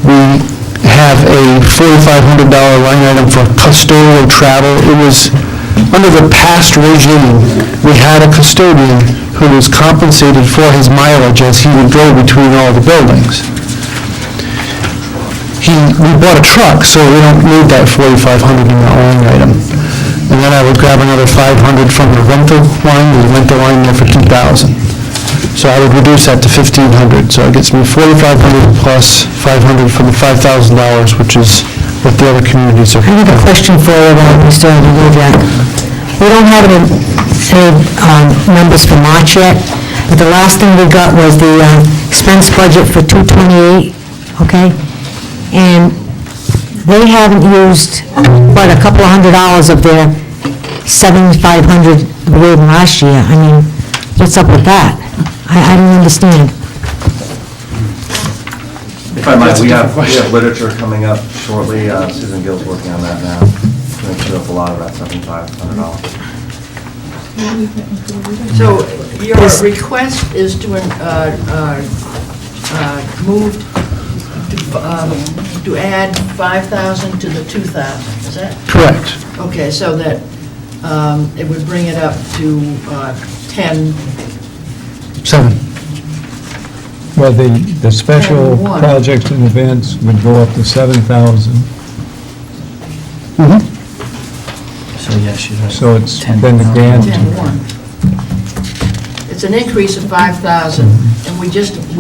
we have a $4,500 line item for custodial travel. It was, under the past regime, we had a custodian who was compensated for his mileage as he would go between all the buildings. We bought a truck, so we don't need that $4,500 in that line item. And then I would grab another 500 from the rental line, the rental line there for 2,000. So I would reduce that to 1,500, so it gets me 4,500 plus 500 for the $5,000, which is what the other communities are. I have a question for you, Mr. Jack. We don't have any numbers for March yet, but the last thing we got was the expense budget for 228, okay? And they haven't used, what, a couple of $100 of their $7,500 we gave them last year. I mean, what's up with that? I don't understand. If I might, we have literature coming up shortly. Susan Gill's working on that now. Going to chew up a lot of that $7,500. So your request is to move, to add 5,000 to the 2,000, is that? Correct. Okay, so that it would bring it up to 10. 7. Well, the special And one. projects and events would go up to 7,000. So, yeah, she's right. So it's been the grant. 10-1. It's an increase of 5,000, and we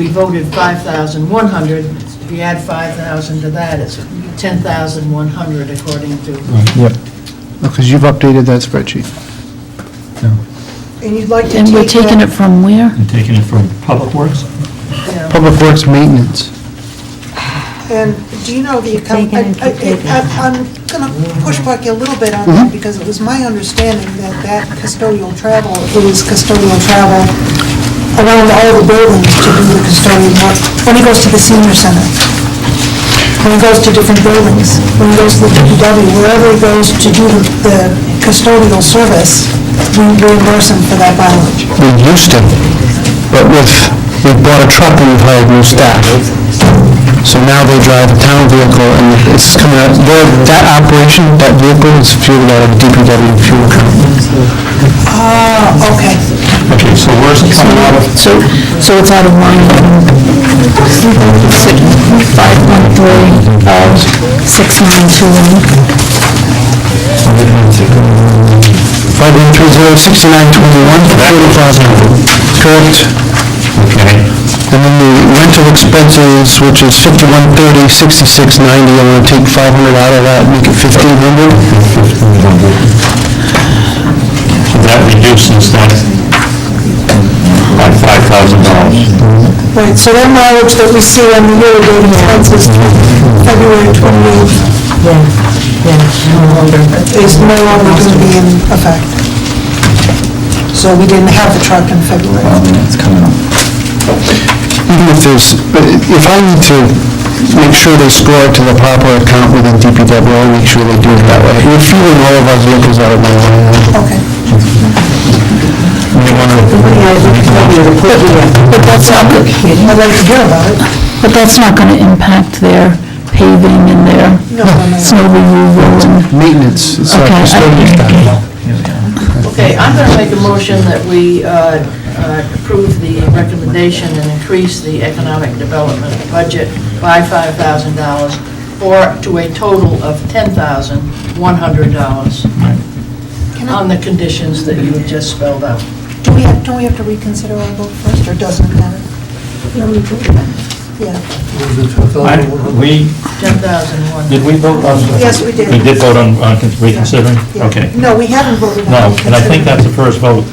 voted 5,100. If you add 5,000 to that, it's 10,100 according to. Yep. Because you've updated that spreadsheet. And you'd like to take And we're taking it from where? And taking it from Public Works? Yeah. Public Works maintenance. And do you know the account? Taken and taken. I'm going to push back a little bit on that, because it was my understanding that custodial travel, it was custodial travel around all the buildings to do the custodial work. When he goes to the senior center, when he goes to different buildings, when he goes to the DPW, wherever he goes to do the custodial service, we reimburse him for that mileage. We used to, but we bought a truck and we've hired new staff. So now they drive a town vehicle, and it's coming out, that operation, that vehicle is fueled out of the DPW fuel account. Okay. Okay, so where's it coming out of? So it's out of line 513 of 6921. 51306921 for 40,000. Correct. Okay. And then the rental expenses, which is 51306690, I'm going to take 500 out of that, make it 1,500. So that reduces that by $5,000. Right, so that mileage that we see on the year-to-date expenses February 28th is no longer going to be in effect. So we didn't have the truck in February. It's coming up. Even if I need to make sure they score it to the proper account within DPW, I'll make sure they do it that way. We're fueling all of our vehicles out of my line. Okay. But that's not, I'd like to hear about it. but that's not going to impact their paving and their No. snow removal and... Maintenance, it's like Okay, custodian staff. Okay, I'm going to make a motion that we approve the recommendation and increase the economic development budget by $5,000 to a total of $10,100 on the conditions that you just spelled out. Don't we have to reconsider our vote first, or doesn't it matter? Yeah. We, 10,100. did we vote on? Yes, we did. We did vote on reconsidering? Yeah. Okay. No, we haven't voted on No, it. and I think that's the first vote.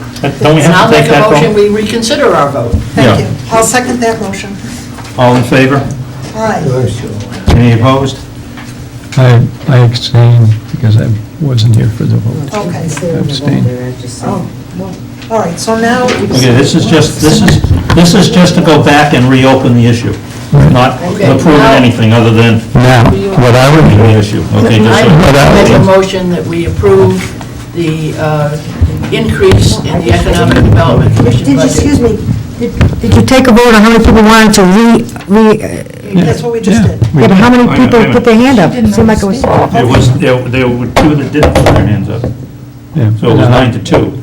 Don't we And have I'll to take make a that motion, vote? we reconsider our vote. Thank you. Yeah. I'll second that motion. All in favor? Aye. Any opposed? I abstained because I wasn't here for the vote. Okay. I abstained. All right, so now, Okay, this is just to go back and reopen the issue, not approving anything other than Now, what I would the issue. Okay, just I so- make a motion that we approve the increase in the Economic Development Commission budget. Excuse me, did you take a vote on how many people wanted to that's what we just did. yeah, but how many people put their hand up? Seemed like it was... There were two that didn't put their hands up, Yeah. so it was 9-2.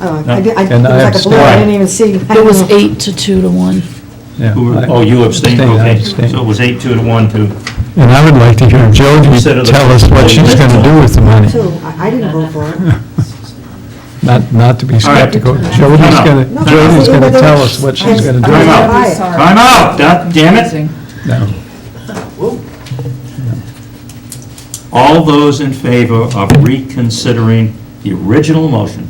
And I abstained. even see. It was 8-2-1. Yeah, Oh, you abstained, I okay. abstained. So it was 8-2-1 to, And I would like to hear Jody Consider the- tell us what she's going to do with the money. I didn't vote for it. Not to be skeptical. No, Jody's no. going to tell us what she's going to do. Time out. Sorry. Time out, damn it. No. All those in favor of reconsidering the original motion,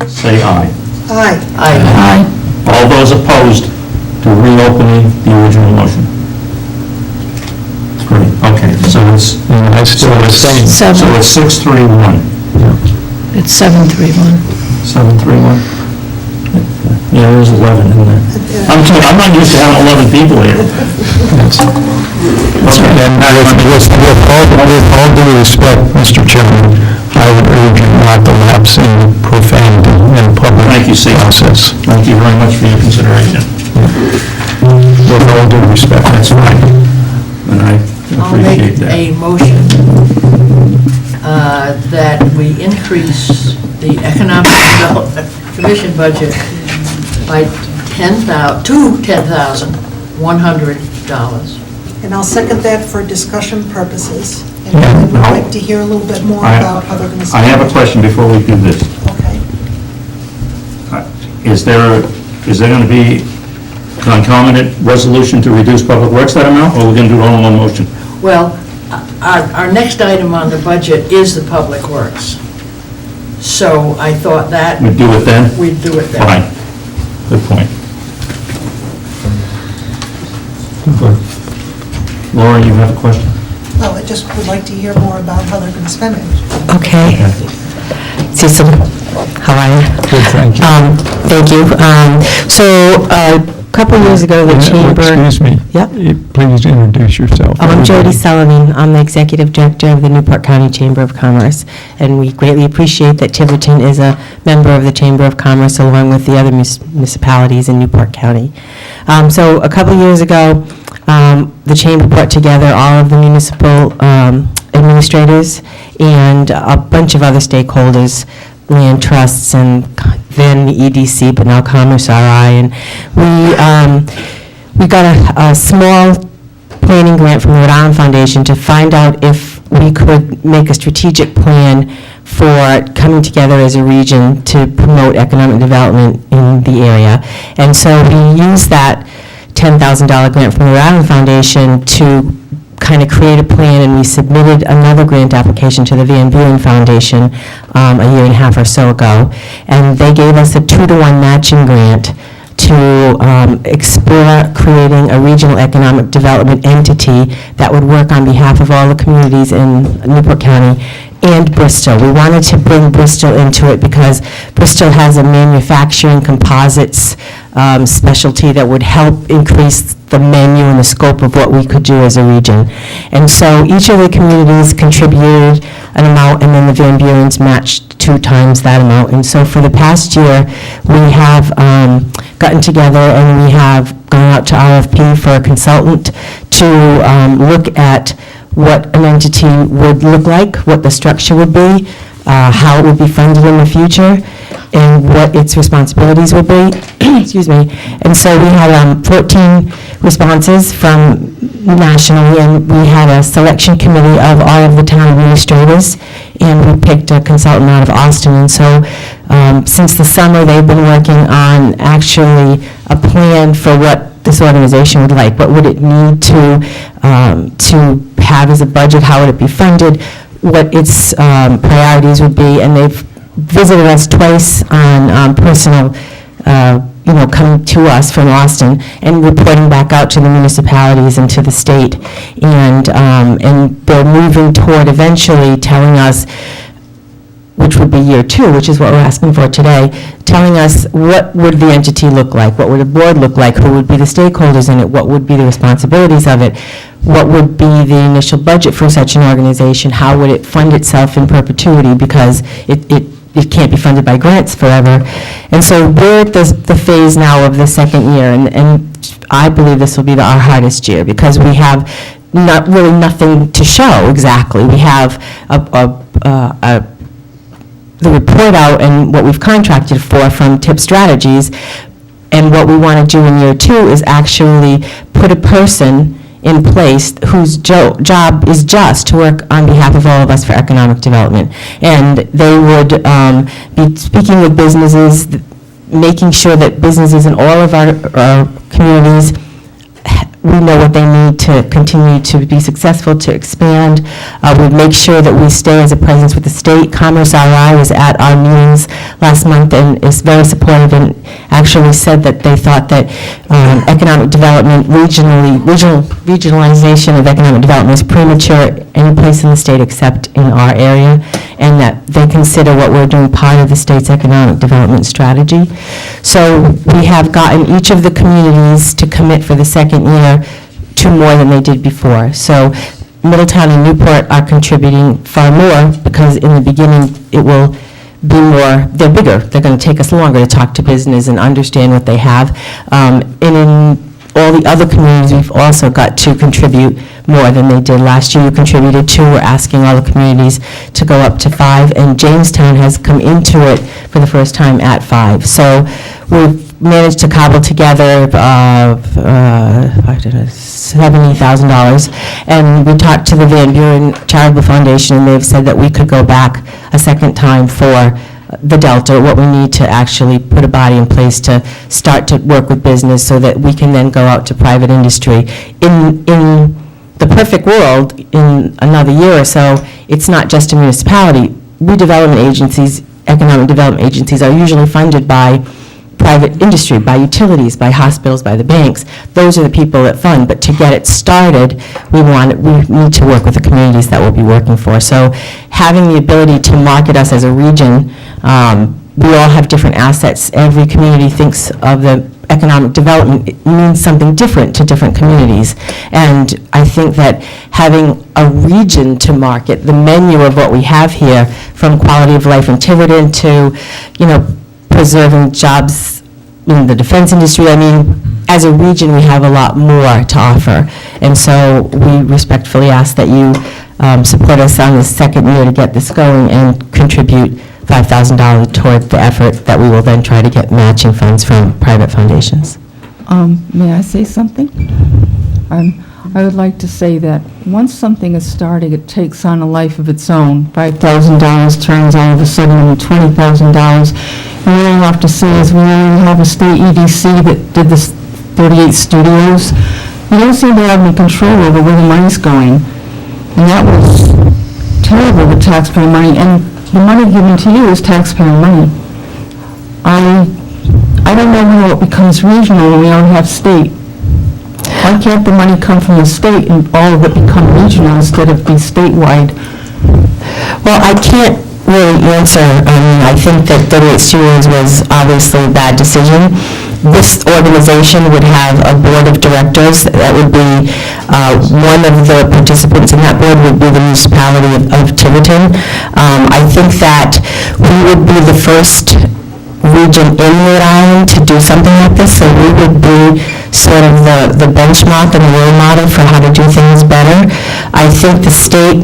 say aye. Aye. Aye. All those opposed to reopening the original motion? Three, okay, so it's, And I still abstain. so it's 6-3-1. It's 7-3-1. 7-3-1? Yeah, there's 11 in there. I'm not used to having 11 people here. And with all due respect, Mr. Chairman, I would urge you not to lapse in profanity in public Thank you, Steve. process. Thank you very much for your consideration. With all due respect. That's fine, and I I'll make appreciate that. a motion that we increase the Economic Development Commission budget by $10,100. And I'll second that for discussion purposes. And Yeah, I would no. like to hear a little bit more about how they're going to I spend have a it. question before we do this. Okay. Is there going to be concomitant resolution to reduce public works that amount, or are we going to do it all in one motion? Well, our next item on the budget is the Public Works. So I thought that We do it then? we'd do it then. Fine. Good point. Laura, you have a question? Well, I just would like to hear more about how they're going to spend it. Okay. Cecil, how are you? Good, thank you. Thank you. So, a couple years ago, the chamber... Excuse me. Yep. Please introduce yourself. I'm Jody Sullivan. I'm the Executive Director of the Newport County Chamber of Commerce, and we greatly appreciate that Tiverton is a member of the Chamber of Commerce along with the other municipalities in Newport County. So a couple years ago, the Chamber brought together all of the municipal administrators and a bunch of other stakeholders, land trusts and then the EDC, but now Commerce RI, and we got a small planning grant from the Rhode Island Foundation to find out if we could make a strategic plan for coming together as a region to promote economic development in the area. And so we used that $10,000 grant from the Rhode Island Foundation to kind of create a plan, and we submitted another grant application to the Van Buren Foundation a year and a half or so ago. And they gave us a 2-to-1 matching grant to explore creating a regional economic development entity that would work on behalf of all the communities in Newport County and Bristol. We wanted to bring Bristol into it because Bristol has a manufacturing composites specialty that would help increase the menu and the scope of what we could do as a region. And so each of the communities contributed an amount, and then the Van Burens matched 2 times that amount. And so for the past year, we have gotten together and we have gone out to RFP for a consultant to look at what an entity would look like, what the structure would be, how it would be funded in the future, and what its responsibilities would be. Excuse me. And so we had 14 responses from nationally, and we had a selection committee of all of the town administrators, and we picked a consultant out of Austin. And so since the summer, they've been working on actually a plan for what this organization would like. What would it need to have as a budget? How would it be funded? What its priorities would be? And they've visited us twice on personal coming to us from Austin and reporting back out to the municipalities and to the state. And they're moving toward eventually telling us, which would be year 2, which is what we're asking for today, telling us what would the entity look like, what would the board look like, who would be the stakeholders in it, what would be the responsibilities of it, what would be the initial budget for such an organization, how would it fund itself in perpetuity, because it can't be funded by grants forever. And so we're at the phase now of the second year, and I believe this will be our hardest year, because we have not really nothing to show exactly. We have the report out and what we've contracted for from TIP Strategies, and what we want to do in year 2 is actually put a person in place whose job is just to work on behalf of all of us for economic development. And they would be speaking with businesses, making sure that businesses in all of our communities, we know what they need to continue to be successful, to expand. We make sure that we stay as a presence with the state. Commerce RI was at our meetings last month and is very supportive, and actually said that they thought that economic development, regionalization of economic development is premature any place in the state except in our area, and that they consider what we're doing part of the state's economic development strategy. So we have gotten each of the communities to commit for the second year to more than they did before. So Middletown and Newport are contributing far more, because in the beginning it will be more, they're bigger, they're going to take us longer to talk to business and understand what they have. And in all the other communities, we've also got to contribute more than they did last year. You contributed 2, we're asking all the communities to go up to 5, and Jamestown has come into it for the first time at 5. So we've managed to cobble together $70,000, and we talked to the Van Buren Charitable Foundation, and they've said that we could go back a second time for the Delta, what we need to actually put a body in place to start to work with business so that we can then go out to private industry. In the perfect world, in another year or so, it's not just a municipality. Redevelopment agencies, economic development agencies are usually funded by private industry, by utilities, by hospitals, by the banks. Those are the people that fund, but to get it started, we need to work with the communities that we'll be working for. So having the ability to market us as a region, we all have different assets. Every community thinks of the economic development, it means something different to different communities. And I think that having a region to market, the menu of what we have here, from quality of life in Tiverton to, preserving jobs in the defense industry. I mean, as a region, we have a lot more to offer. And so we respectfully ask that you support us on the second year to get this going and contribute $5,000 toward the effort that we will then try to get matching funds from private foundations. May I say something? I would like to say that once something is started, it takes on a life of its own. $5,000 turns all of a sudden into $20,000. And all I have to say is we only have a state EDC that did this 38 studios. You don't seem to have any control over where the money's going. And that was terrible with taxpayer money. And the money given to you is taxpayer money. I don't know how it becomes regional when we don't have state. Why can't the money come from the state and all of it become regional instead of be statewide? Well, I can't really answer. I think that 38 Studios was obviously a bad decision. This organization would have a board of directors. That would be one of the participants in that board would be the municipality of Tiverton. I think that we would be the first region in Rhode Island to do something like this, so we would be sort of the benchmark and the role model for how to do things better. I think the state,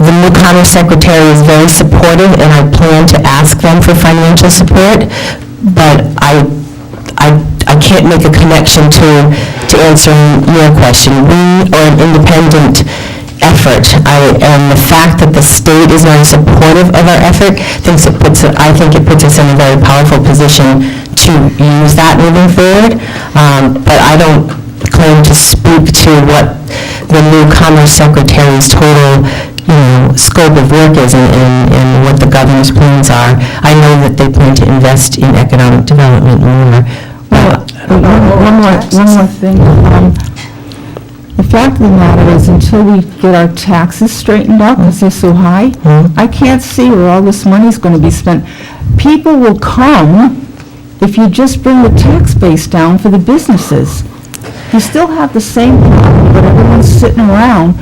the new Commerce Secretary is very supportive, and I plan to ask them for financial support, but I can't make a connection to answering your question. We are an independent effort, and the fact that the state is very supportive of our effort, I think it puts us in a very powerful position to use that moving forward. But I don't claim to speak to what the new Commerce Secretary's total scope of work is and what the governor's plans are. I know that they plan to invest in economic development more. One more thing. The fact of the matter is, until we get our taxes straightened out, because they're so high, I can't see where all this money's going to be spent. People will come if you just bring the tax base down for the businesses. You still have the same problem, but everyone's sitting around,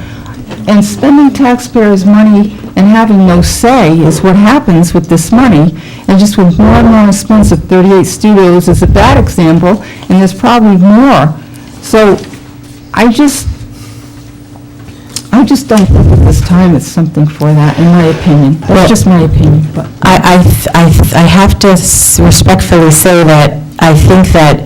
and spending taxpayers' money and having no say is what happens with this money. And just with more and more expensive, 38 Studios is a bad example, and there's probably more. So I just don't think at this time it's something for that, in my opinion. That's just my opinion, but. I have to respectfully say that I think that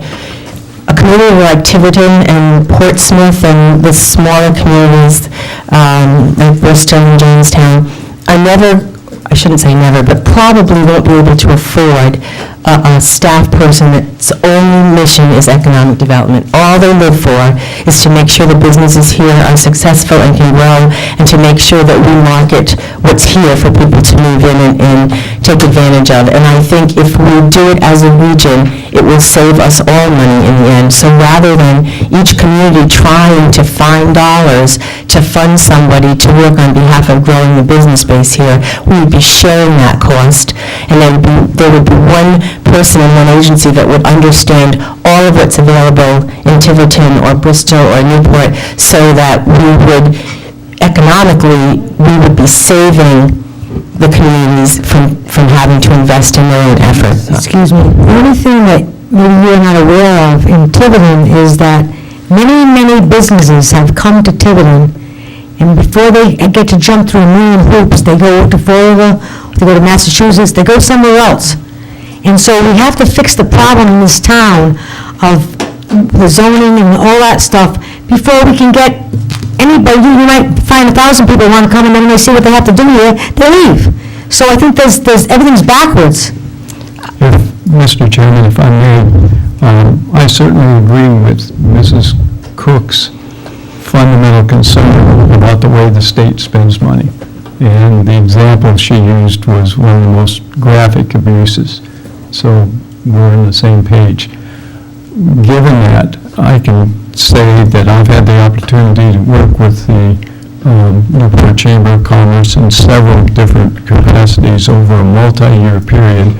a community like Tiverton and Portsmouth and the smaller communities like Bristol and Jamestown I shouldn't say never, but probably won't be able to afford a staff person that's only mission is economic development. All they live for is to make sure the businesses here are successful and can grow, and to make sure that we market what's here for people to move in and take advantage of. And I think if we do it as a region, it will save us all money in the end. So rather than each community trying to find dollars to fund somebody to work on behalf of growing the business base here, we would be sharing that cost, and there would be one person in one agency that would understand all of what's available in Tiverton or Bristol or Newport, so that economically, we would be saving the communities from having to invest in their own effort. Excuse me, the only thing that maybe you're not aware of in Tiverton is that many businesses have come to Tiverton, and before they get to jump through a million hoops, they go to Florida, they go to Massachusetts, they go somewhere else. And so we have to fix the problem in this town of the zoning and all that stuff before we can get anybody. You might find 1,000 people want to come, and then when they see what they have to do here, they leave. So I think there's everything's backwards. Mr. Chairman, if I may, I certainly agree with Mrs. Cook's fundamental concern about the way the state spends money. And the example she used was one of the most graphic abuses. So we're on the same page. Given that, I can say that I've had the opportunity to work with the Newport Chamber of Commerce in several different capacities over a multi-year period,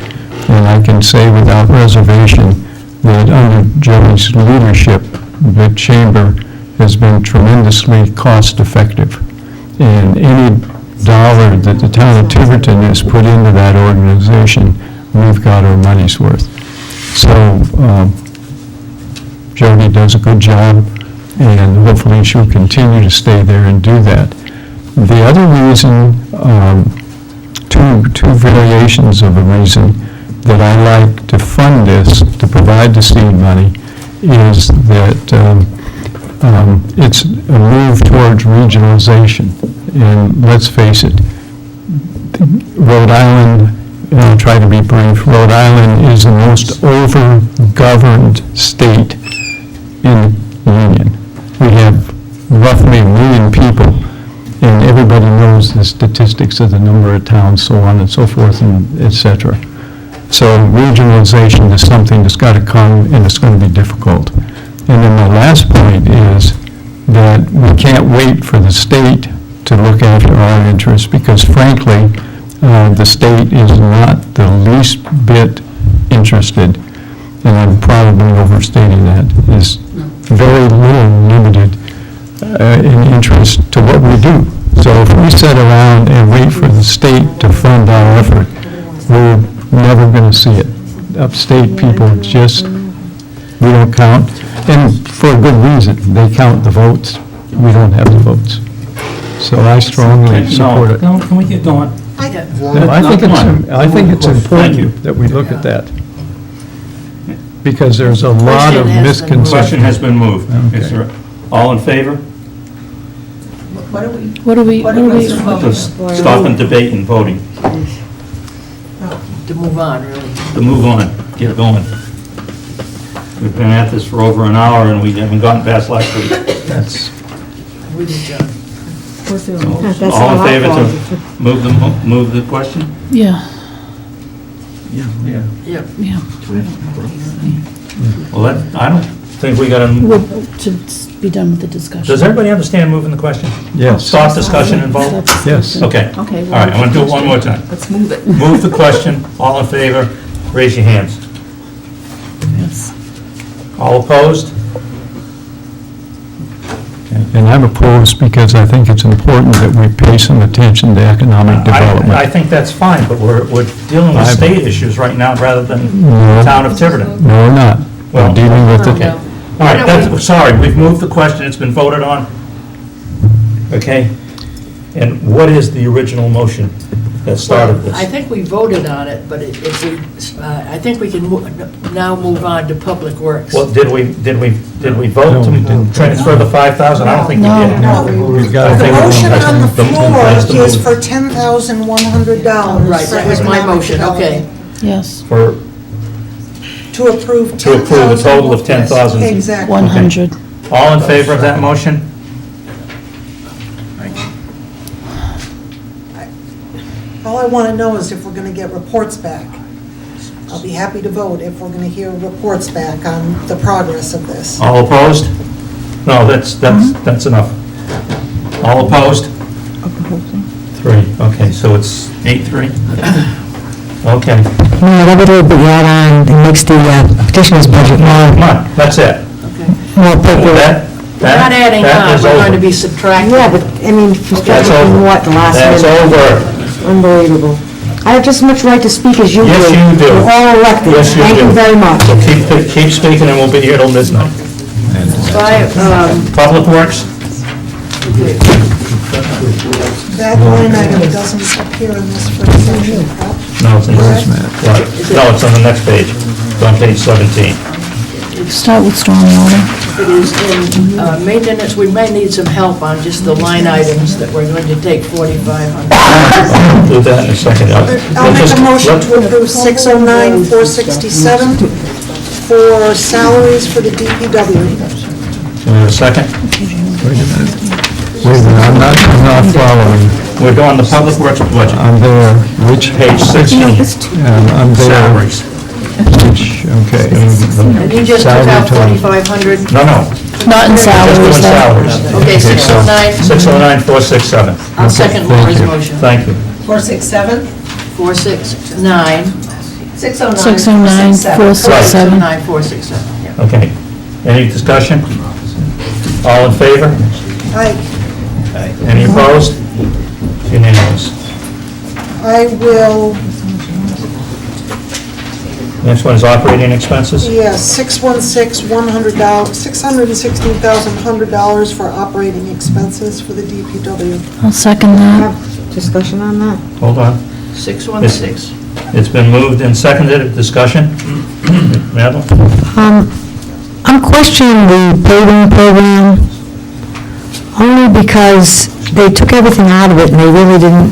and I can say without reservation that under Joey's leadership, the Chamber has been tremendously cost-effective. And any dollar that the town of Tiverton has put into that organization, we've got our money's worth. So Jody does a good job, and hopefully she'll continue to stay there and do that. The other reason, two variations of a reason that I like to fund this, to provide the seed money, is that it's a move towards regionalization. And let's face it, Rhode Island, and I'll try to be brief, Rhode Island is the most over-governed state in the Union. We have roughly 1 million people, and everybody knows the statistics of the number of towns, so on and so forth, and et cetera. So regionalization is something that's got to come, and it's going to be difficult. And then the last point is that we can't wait for the state to look after our interests, because frankly, the state is not the least bit interested, and I'm probably overstating that, is very little limited in interest to what we do. So if we sit around and wait for the state to fund our effort, we're never going to see it. Upstate people just, we don't count, and for a good reason. They count the votes. We don't have the votes. So I strongly support it. No, can we get going? I think it's important that we look at that, because there's a lot of misconceptions. Question has been moved. Is there, all in favor? What do we? To stop and debate and voting. To move on, really. To move on, get going. We've been at this for over an hour, and we haven't gotten past last week. That's We did, John. course they were. That's All in all favor I'll to move the question? Yeah, Yeah. Yeah. yeah. Well, I don't think we gotta, To be done with the discussion. does everybody understand moving the question? Yes. Start discussion and vote? Yes. Okay. Okay. All right, I'm gonna do it one more time. Let's move it. Move the question, all in favor, raise your hands. Yes. All opposed? And I'm opposed because I think it's important that we pay some attention to economic I development. think that's fine, but we're dealing with state issues right now rather than the town of Tiverton. No, we're not. Well, We're dealing with Okay. it. All right, sorry, we've moved the question, it's been voted on. Okay? And what is the original motion that started this? I think we voted on it, but if we, I think we can now move on to Public Works. Well, did we vote No, we to didn't. transfer the 5,000? I don't think we did. No. We've got The to motion on the Has to floor is move. for $10,100. Right, that was my motion, okay. Yes, For, To approve $10,000. to approve a total of 10,000. Exactly. 100. All in favor of that motion? All I want to know is if we're going to get reports back. I'll be happy to vote if we're going to hear reports back on the progress of this. All opposed? No, that's enough. All opposed? 3, okay, so it's 8-3? Okay, Yeah, that would be add on, it makes the petitioner's budget come more on, that's it. more appropriate. We're not adding that on, is we're going to over. be subtracting. Yeah, but, I mean, if you start That's looking over. what, the last That's minute? over. Unbelievable. I have just as much right to speak as you do. Yes, you do. We're all elected. Yes, you Thank do. you very much. So keep speaking and we'll be here till midnight. Public Works? That line item doesn't appear in this first section. No, it's in the what? No, it's on the next page. It's on page 17. Start with stormwater. It is in maintenance, we may need some help on just the line items that we're going to take 4,500. Do that in a second. I'll make a motion to approve 609,467 for salaries for the DPW. Can we have a second? Wait a minute, I'm not following. We're doing the Public Works budget. I'm there, which, Page 16. and I'm there, Salaries. which, okay. And you just took out 4,500? No. Not in Just salaries, doing though. salaries. Okay, 609, 609,467. I'll second thank Laura's you. motion. Thank you. 467? 469. 609. 609,467. 609,467, yeah. Okay. Any discussion? All in favor? Any opposed? Unanimous. I will, Next one is operating expenses. yes, 616, $100, $616,100 for operating expenses for the DPW. I'll second that. Discussion on that? Hold on. 616. It's been moved and seconded. Discussion? Madeline? I'm questioning the paving program only because they took everything out of it and they really didn't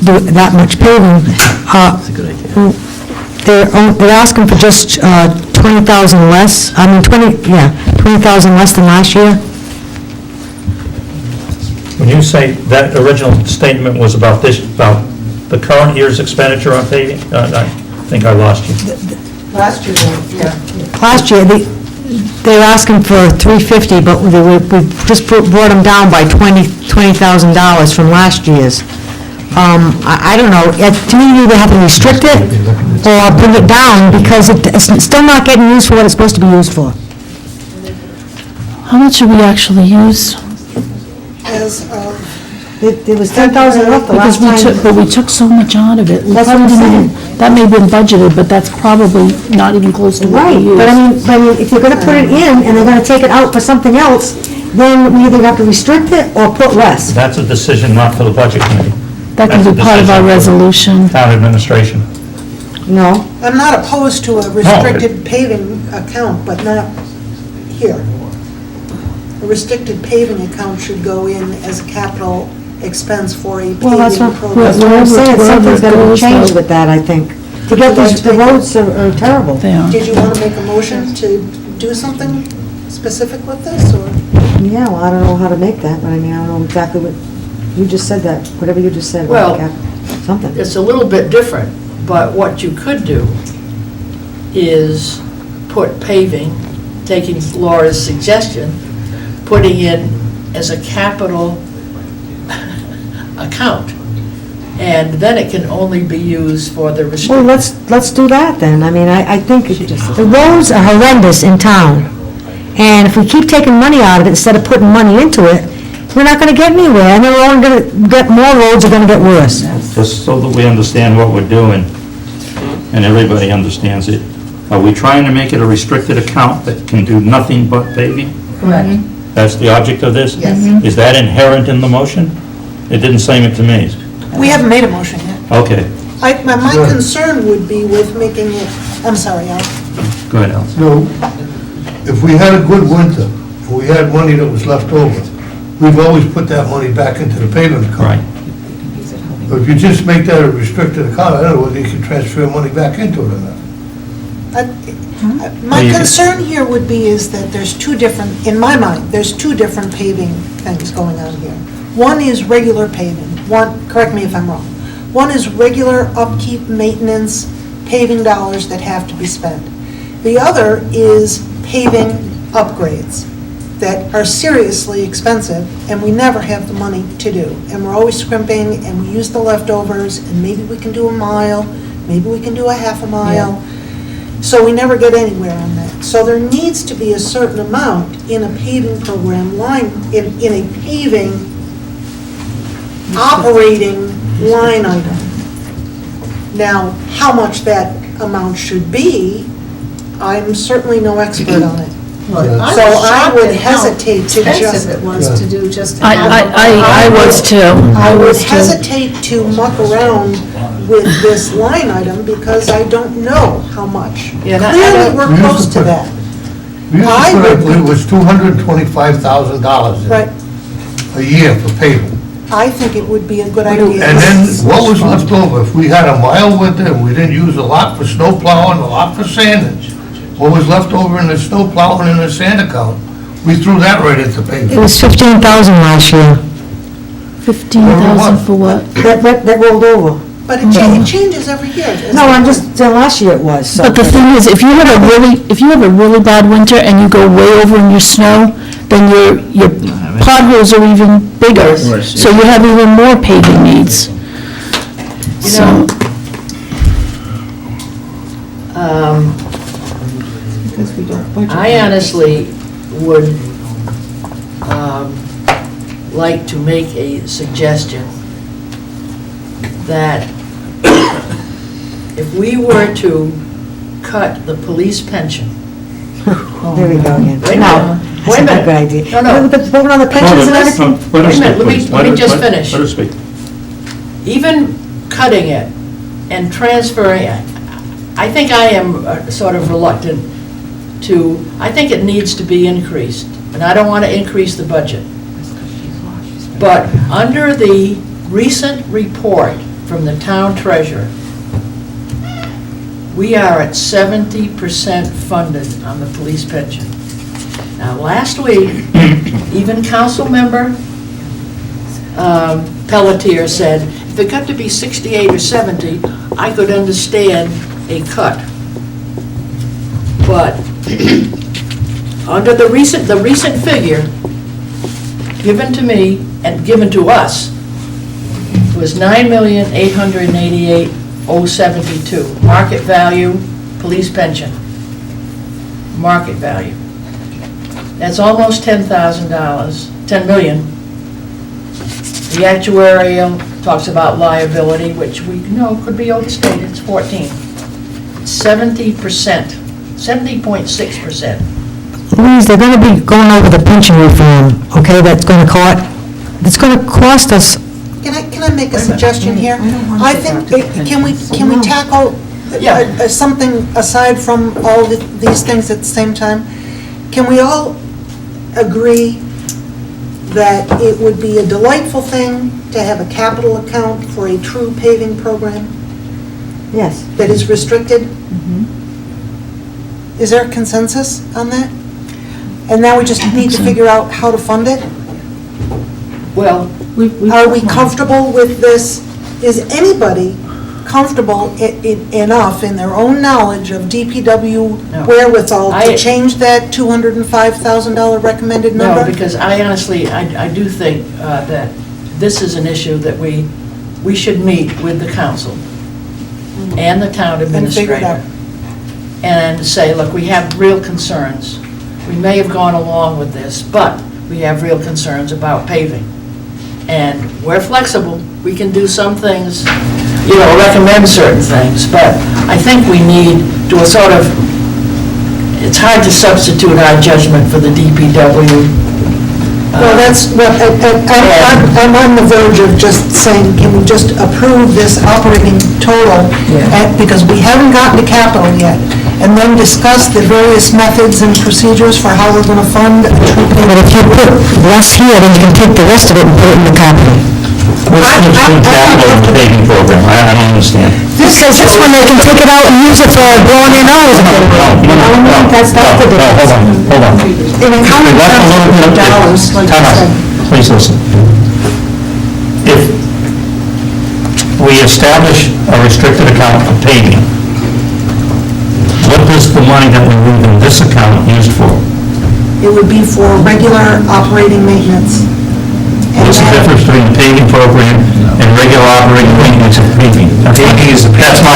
do that much paving. That's a good idea. They're asking for just 20,000 less, 20,000 less than last year. When you say that original statement was about this, about the current year's expenditure on paving, I think I lost you. Last year, yeah. Last year, they're asking for 350, but we just brought them down by $20,000 from last year's. I don't know, to me, you either have to restrict it or bring it down, because it's still not getting used for what it's supposed to be used for. How much did we actually use? As of, There was 10,000 left the last time. But we took so much out of it. We That's what I'm probably didn't saying. even- That may have been budgeted, but that's probably not even close to what Right, we used. but I mean, if you're gonna put it in and they're gonna take it out for something else, then we either have to restrict it or put less. That's a decision not for the budget committee. That can That's be a part of our decision for resolution. Town administration. No? I'm not opposed to a restricted paving account, but not here. A restricted paving account should go in as a capital expense for a Well, that's paving what program. I'm saying, Wherever something's it gotta be goes, changed though. with that, I think. To get these, the roads are terrible. They are. Did you want to make a motion to do something specific with this, or? Yeah, well, I don't know how to make that, but I mean, I don't know exactly what, you just said that, whatever you just said. Well, Something. It's a little bit different, but what you could do is put paving, taking Laura's suggestion, putting in as a capital account, and then it can only be used for the Well, restricted. let's do that then. I mean, I think the roads are horrendous in town. And if we keep taking money out of it instead of putting money into it, we're not gonna get anywhere, and then we're only gonna get, more roads are gonna get worse. Just so that we understand what we're doing, and everybody understands it, are we trying to make it a restricted account that can do nothing but paving? Correct. That's the object of this? Yes. Is that inherent in the motion? It didn't say it to me. We haven't made a motion yet. Okay, My concern would be with making it, I'm sorry, Al. go ahead, Al. No, if we had a good winter, and we had money that was left over, we've always put that money back into the payment account. Right. But if you just make that a restricted account, I don't know whether you can transfer money back into it or not. My concern here would be is that there's two different, in my mind, there's two different paving things going on here. One is regular paving, correct me if I'm wrong. One is regular upkeep, maintenance, paving dollars that have to be spent. The other is paving upgrades that are seriously expensive, and we never have the money to do. And we're always scrimping, and we use the leftovers, and maybe we can do a mile, maybe we can do a half a mile. So we never get anywhere on that. So there needs to be a certain amount in a paving program line, in a paving operating line item. Now, how much that amount should be, I'm certainly no expert on it. Well, So was I shocked would at how hesitate to expensive just, it was to do just to I have. was too. I would hesitate to muck around with this line item because I don't know how much. Yeah, and I Clearly, don't- we're close to that. We used I to put, I would- believe it was $225,000 Right. a year for paving. I think it would be a good idea. And then what was left over, if we had a mild winter and we didn't use a lot for snow plowing, a lot for sanding, what was left over in the snow plowing and the sand account, we threw that right into It paving. was 15,000 last year. 15,000 for what? That rolled over. But it changes every year. No, I'm just, last year it was, so. But the thing is, if you have a really bad winter and you go way over in your snow, then your potholes are even bigger, so you have even more paving needs. You know, I honestly would like to make a suggestion that if we were to cut the police pension. There we go again. Wait a No, minute. that's Wait a not a minute. good idea. No, no. But voting on the pensions and everything. Let her Wait a speak, minute, please. let me just finish. Let her speak. Even cutting it and transferring it, I think I am sort of reluctant to, I think it needs to be increased, and I don't want to increase the budget. But under the recent report from the town treasurer, we are at 70% funded on the police pension. Now, last week, even council member Pelletier said, if it got to be 68 or 70, I could understand a cut. But under the recent figure given to me and given to us was $9,888,072, market value, police pension, market value. That's almost $10,000, 10 million. The actuarial talks about liability, which we know could be overstated, it's 14. 70%, 70.6%. Louise, they're gonna be going over the pension reform, okay, that's gonna cost us. Can I make a suggestion here? I think, can we tackle something aside from all these things at the same time? Can we all agree that it would be a delightful thing to have a capital account for a true paving program Yes. that is restricted? Is there a consensus on that? and now we just need to figure out how to fund it? Well, Are we comfortable with this? Is anybody comfortable enough in their own knowledge of DPW No. wherewithal to I- change that $205,000 recommended number? no, because I honestly, I do think that this is an issue that we should meet with the council and the town And figure it out. administrator and say, look, we have real concerns. We may have gone along with this, but we have real concerns about paving. And we're flexible, we can do some things, recommend certain things, but I think we need to it's hard to substitute our judgment for the DPW. Well, that's what, I'm on the verge of just saying, can we just approve this operating total? Because we haven't gotten to capital yet, and then discuss the various methods and procedures for how we're gonna fund a true But if you put less here, then you can take the rest of it and put it in the capital. What's the capital in the paving program? I don't understand. Because this one, they can take it out and use it for blowing in ours. No, That's the difference. hold on. In accounting That's a little bit of dollars, like you Time out. said. Please listen. If we establish a restricted account for paving, what is the money that we move in this account used for? It would be for regular operating maintenance. And What's the that- difference between the paving program and regular operating maintenance of paving? That's my,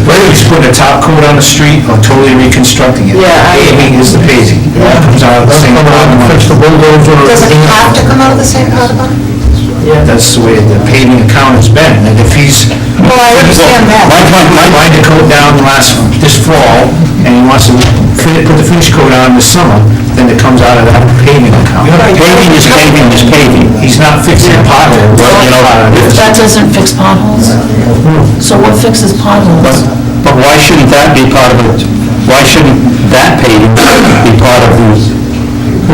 Whether he's putting a top coat on the street or totally reconstructing it. Yeah, Paving is the paving. It comes out of the same bottom line. Does it have to come out of the same pot of money? That's the way the paving account has been, and if he's... Well, I understand that. Mike lined the coat down this fall, and he wants to put the finish coat on this summer, then it comes out of that paving account. paving is paving is paving. He's not fixing a pothole. That doesn't fix potholes. So what fixes potholes? But why shouldn't that be part of it? Why shouldn't that paving be part of the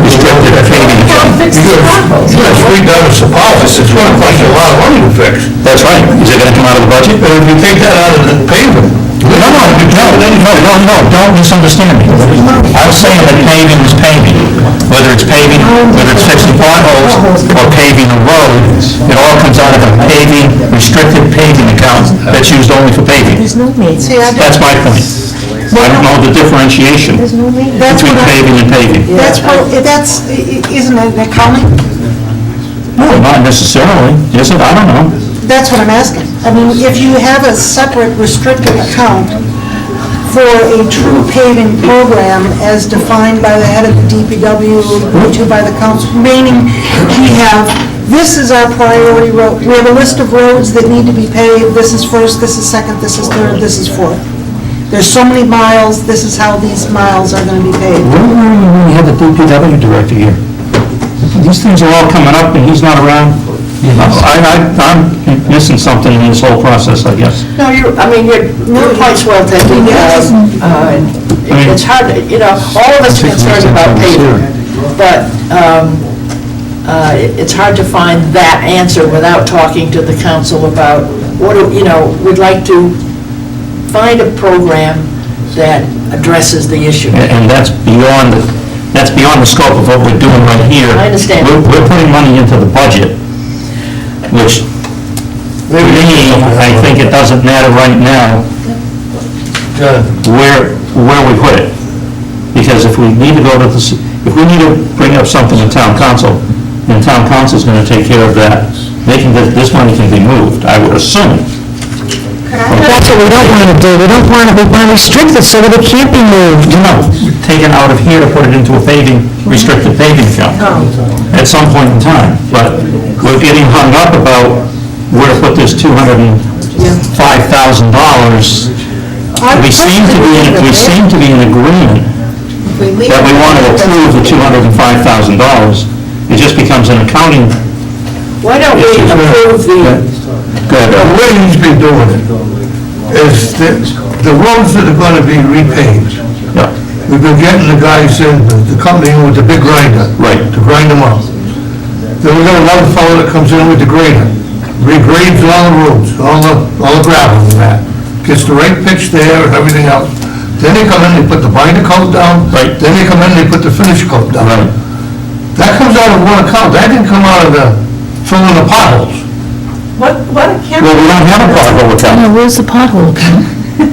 restricted paving account? Yes, we done a Sapalis, it's gonna cost you a lot of money to fix. That's right. Is it gonna come out of the budget? But if you take that out of the pavement, No, don't misunderstand me. I was saying that paving is paving. Whether it's paving, whether it's fixing potholes or paving a road, it all comes out of a paving, restricted paving account that's used only for paving. There's no maintenance. See, That's my point. I don't know the differentiation There's no maintenance. That's between what I- paving and paving. Isn't it accounting? No, not necessarily. Is it? I don't know. That's what I'm asking. I mean, if you have a separate restricted account for a true paving program as defined by the head of the DPW, agreed to by the council, meaning we have, this is our priority road, we have a list of roads that need to be paved, this is first, this is second, this is third, this is fourth. There's so many miles, this is how these miles are gonna be paved. We have the DPW director here. These things are all coming up and he's not around. I'm missing something in this whole process, I guess. No, your point's well taken. It's hard, all of us are concerned about paving, but it's hard to find that answer without talking to the council about, we'd like to find a program that addresses the issue. And that's beyond the scope of what we're doing right here. I understand. We're putting money into the budget, which, to me, I think it doesn't matter right now where we put it. Because if we need to if we need to bring up something in town council, then town council's gonna take care of that. This money can be moved, I would assume. That's what we don't want to do. We want to restrict it so that it can't be moved. No, take it out of here to put it into a restricted paving account at some point in time. But we're getting hung up about where to put this $205,000. We seem to be in agreement that we want to approve the $205,000. It just becomes an accounting. Why don't we approve the way he's been doing it is that the roads that are gonna be repaved, we've been getting the guys in, the company in with the big grinder. Right. To grind them up. Then we got another fellow that comes in with the grader, regrades all the roads, all the gravel and that. Gets the right pitch there and everything else. then they come in, they put the binder coat down. Right. Then they come in, they put the finish coat down. Right. That comes out of one account, that didn't come out of the filling the potholes. What account? Well, we don't have a pothole account. Now, where's the pothole account? We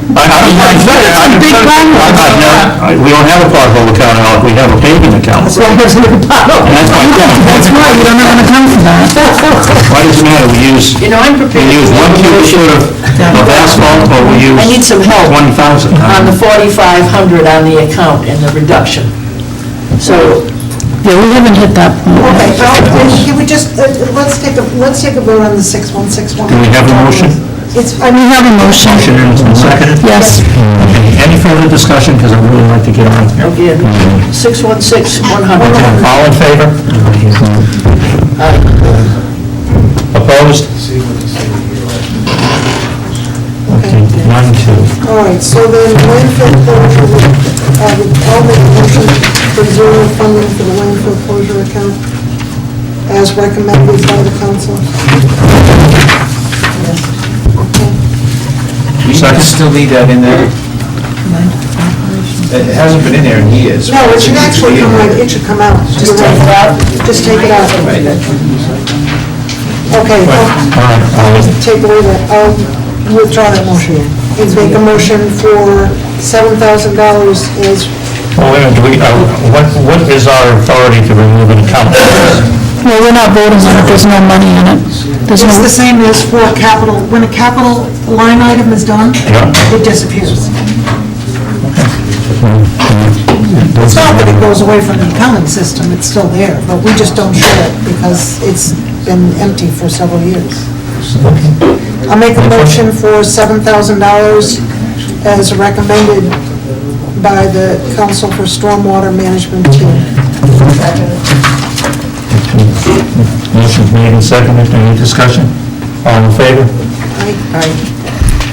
don't have a pothole account at all, we have a paving account. That's right, there's no pothole. And that's my point. That's right, you don't have an account for that. Why does it matter, we use I'm prepared to 1 cubic foot of asphalt, or we use I need some help 20,000. on the 4,500 on the account and the reduction. So, Yeah, we haven't hit that point. Okay, well, can we just, let's take a vote on the 6161. Do we have a motion? It's, We have a motion. Motion and it's been seconded? Yes. Any further discussion, because I'd really like to get on. again, 616-100. All in favor? Opposed? Okay, 9-2. all right, so then landfill closure, I'll make a motion for zero funding for the landfill closure account as recommended by the council. We still need that in there. It hasn't been in there in years. No, it should actually come right, it should come out. Just take it out? Just take it out. Okay, I'll take away that, I'll withdraw that motion. And make a motion for $7,000 is, Well, wait a minute, what is our authority to remove an account? Well, we're not voting on it, there's no money in it. There's it's no, the same as for capital, when a capital line item is done, Yeah. it disappears. It's not that it goes away from the accounting system, it's still there, but we just don't show it because it's been empty for several years. I'll make a motion for $7,000 as recommended by the Council for Stormwater Management Team. Motion's made and seconded, any discussion? All in favor? Aye.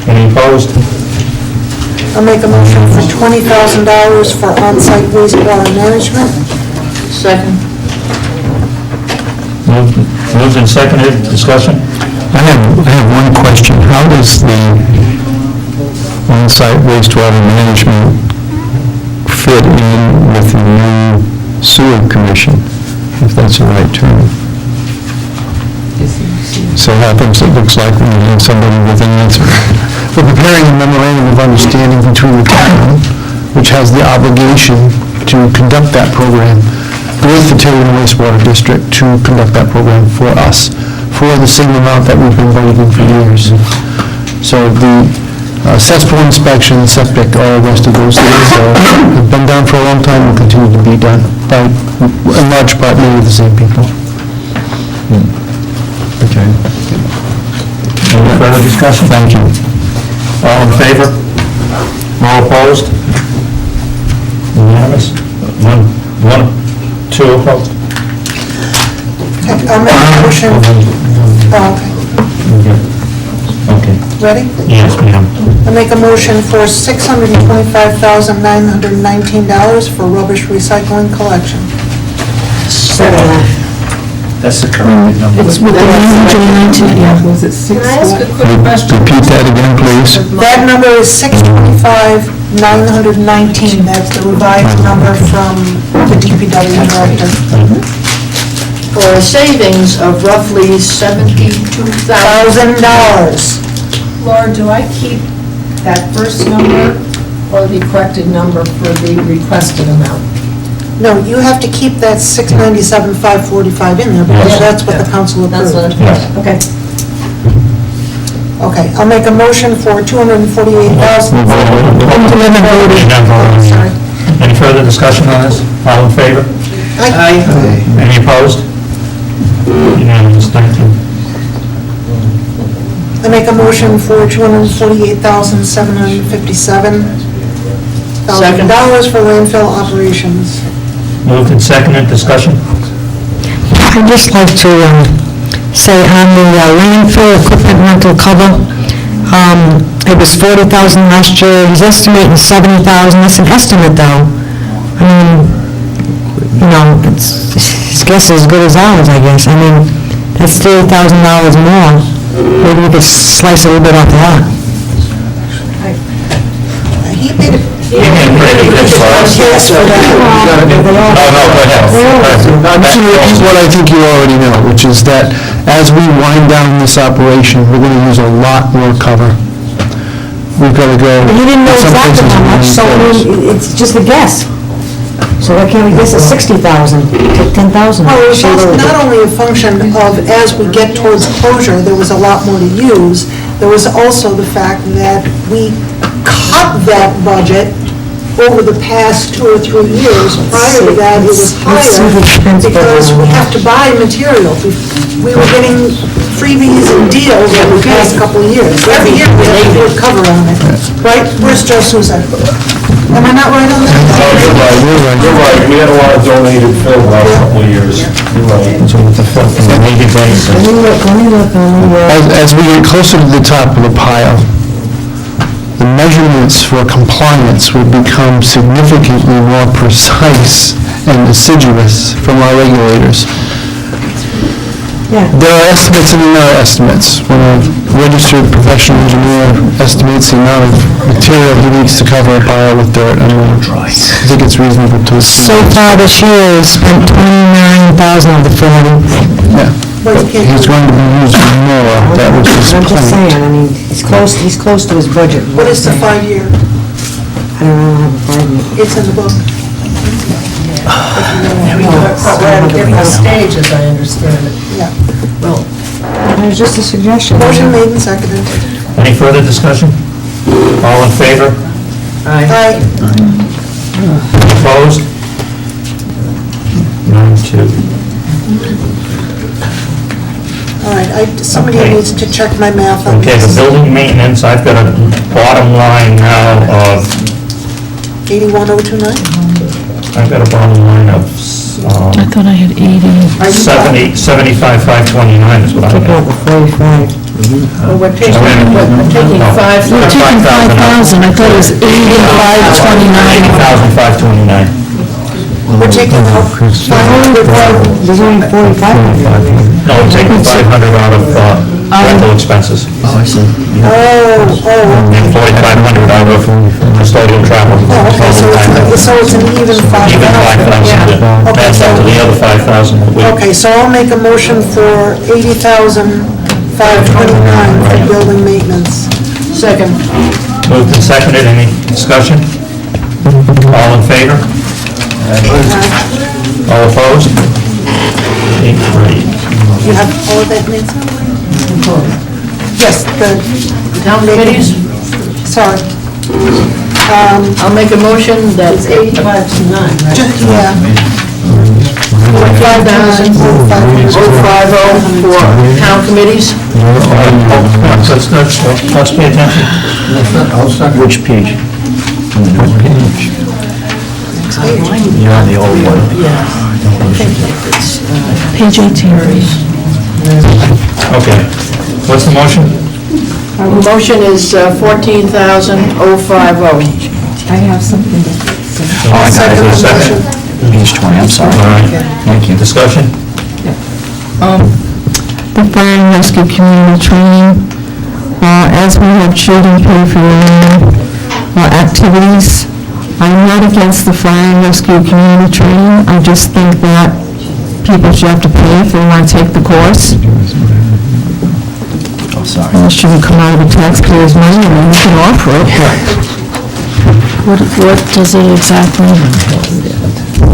Any opposed? I'll make a motion for $20,000 for on-site wastewater management. Second. Moved and seconded, discussion? I have one question. How does the on-site wastewater management fit in with the new sewer commission, if that's the right term? So happens, it looks like we need somebody with an answer. We're preparing a memorandum of understanding between the town, which has the obligation to conduct that program with the Tiverton wastewater district to conduct that program for us, for the same amount that we've been budgeting for years. So the cesspool inspection, septic, all the rest of those things have been done for a long time and continue to be done by, in large part, many of the same people. Okay. Any further discussion? Thank you. All in favor? All opposed? Unanimous? Two opposed? Okay, I'll make a motion, Okay. ready? Yes, ma'am. I make a motion for $625,919 for rubbish recycling collection. That's the current number. it's with the 19, yeah. Was it 6? Can I ask a quick question? Repeat that again, please. That number is $625,919, that's the revised number from the DPW director. For a savings of roughly $72,000. $1,000. Laura, do I keep that first number or the corrected number for the requested amount? No, you have to keep that $697,545 in there because that's what the council That's what approved. Yes. Okay. Okay, I'll make a motion for $248,000. Sorry. Any further discussion on this? All in favor? Aye. Any opposed? Unanimous, thank you. I make a motion for $248,757 for landfill operations. Moved and seconded, discussion? I'd just like to say on the landfill equipment rental cover, it was $40,000 last year, he's estimating $70,000, that's an estimate though. I mean, you know, his guess is as good as ours, I guess. I mean, that's $30,000 more. Maybe we could slice a little bit off that. He made it, Yeah, case for that. No, go ahead. I'm just going to repeat what I think you already know, which is that as we wind down this operation, we're going to use a lot more cover. We've got to go. But you didn't know in some exactly cases, how much, so I we need mean, it's just a guess. So why can't we guess at 60,000, take 10,000? Well, it was also not only a function of, as we get towards closure, there was a lot more to use, there was also the fact that we cut that budget over the past 2 or 3 years. Prior to that, it was higher because we have to buy material. We were getting freebies and deals over the past couple of years. Every year we have to do a cover on it, right? Where's Joe Souza? Am I not right on that? You're right. We had a lot of donated film the last couple of years. You're right. As we get closer to the top of the pile, the measurements for compliance will become significantly more precise and assiduous from our regulators. Yeah. There are estimates and there are estimates. When a registered professional engineer estimates the amount of material he needs to cover a pile with dirt, I think it's reasonable to assume. So far this year, we spent 29,000 of the 40. Yeah. But he's going to be using more. That was his I'm just plan. saying, I mean, he's close to his budget. What is the 5-year? I don't know, I have a 5-year. It's in the book. We're at a different stage, as I understand it. Yeah. It was just a suggestion. Motion made and seconded. Any further discussion? All in favor? Aye. Opposed? 9-2. All right, somebody Okay. needs to check my math on Okay, the this. building maintenance, I've got a bottom line now of, 81029? I've got a bottom line of I thought I had 80. 75,529 is what I Took out have. the 45. Well, we're taking No. 5,000. We're taking 5,000, I thought it was 85,29. 80,529. We're taking out 500 There's only 45. No, we're taking 500 out of rental expenses. Oh, And 4,500 out of custodial travel. okay, so it's an even 5,000. Even 5,000, yeah. Okay, That's up to the other 5,000 that we... Okay, so I'll make a motion for 80,529 for building maintenance. Second. Moved and seconded, any discussion? All in favor? All opposed? 8-3. You have all of that, Nancy? Yes, the Town committees, sorry. I'll make a motion that It's 85 to 9, right? Yeah. 5,050 for town committees. Let's pay attention. Which page? You're on the old one. Page 18. Okay. What's the motion? The motion is 14,050. I have something to say. Is there a second? Page 20, I'm sorry. All right. Thank you. Discussion? The fire and rescue community training, as we have children pay for their own activities, I'm not against the fire and rescue community training. I just think that people should have to pay if they want to take the course. Oh, sorry. And it shouldn't come out of the taxpayers' money, and we can offer it, but What does it exactly,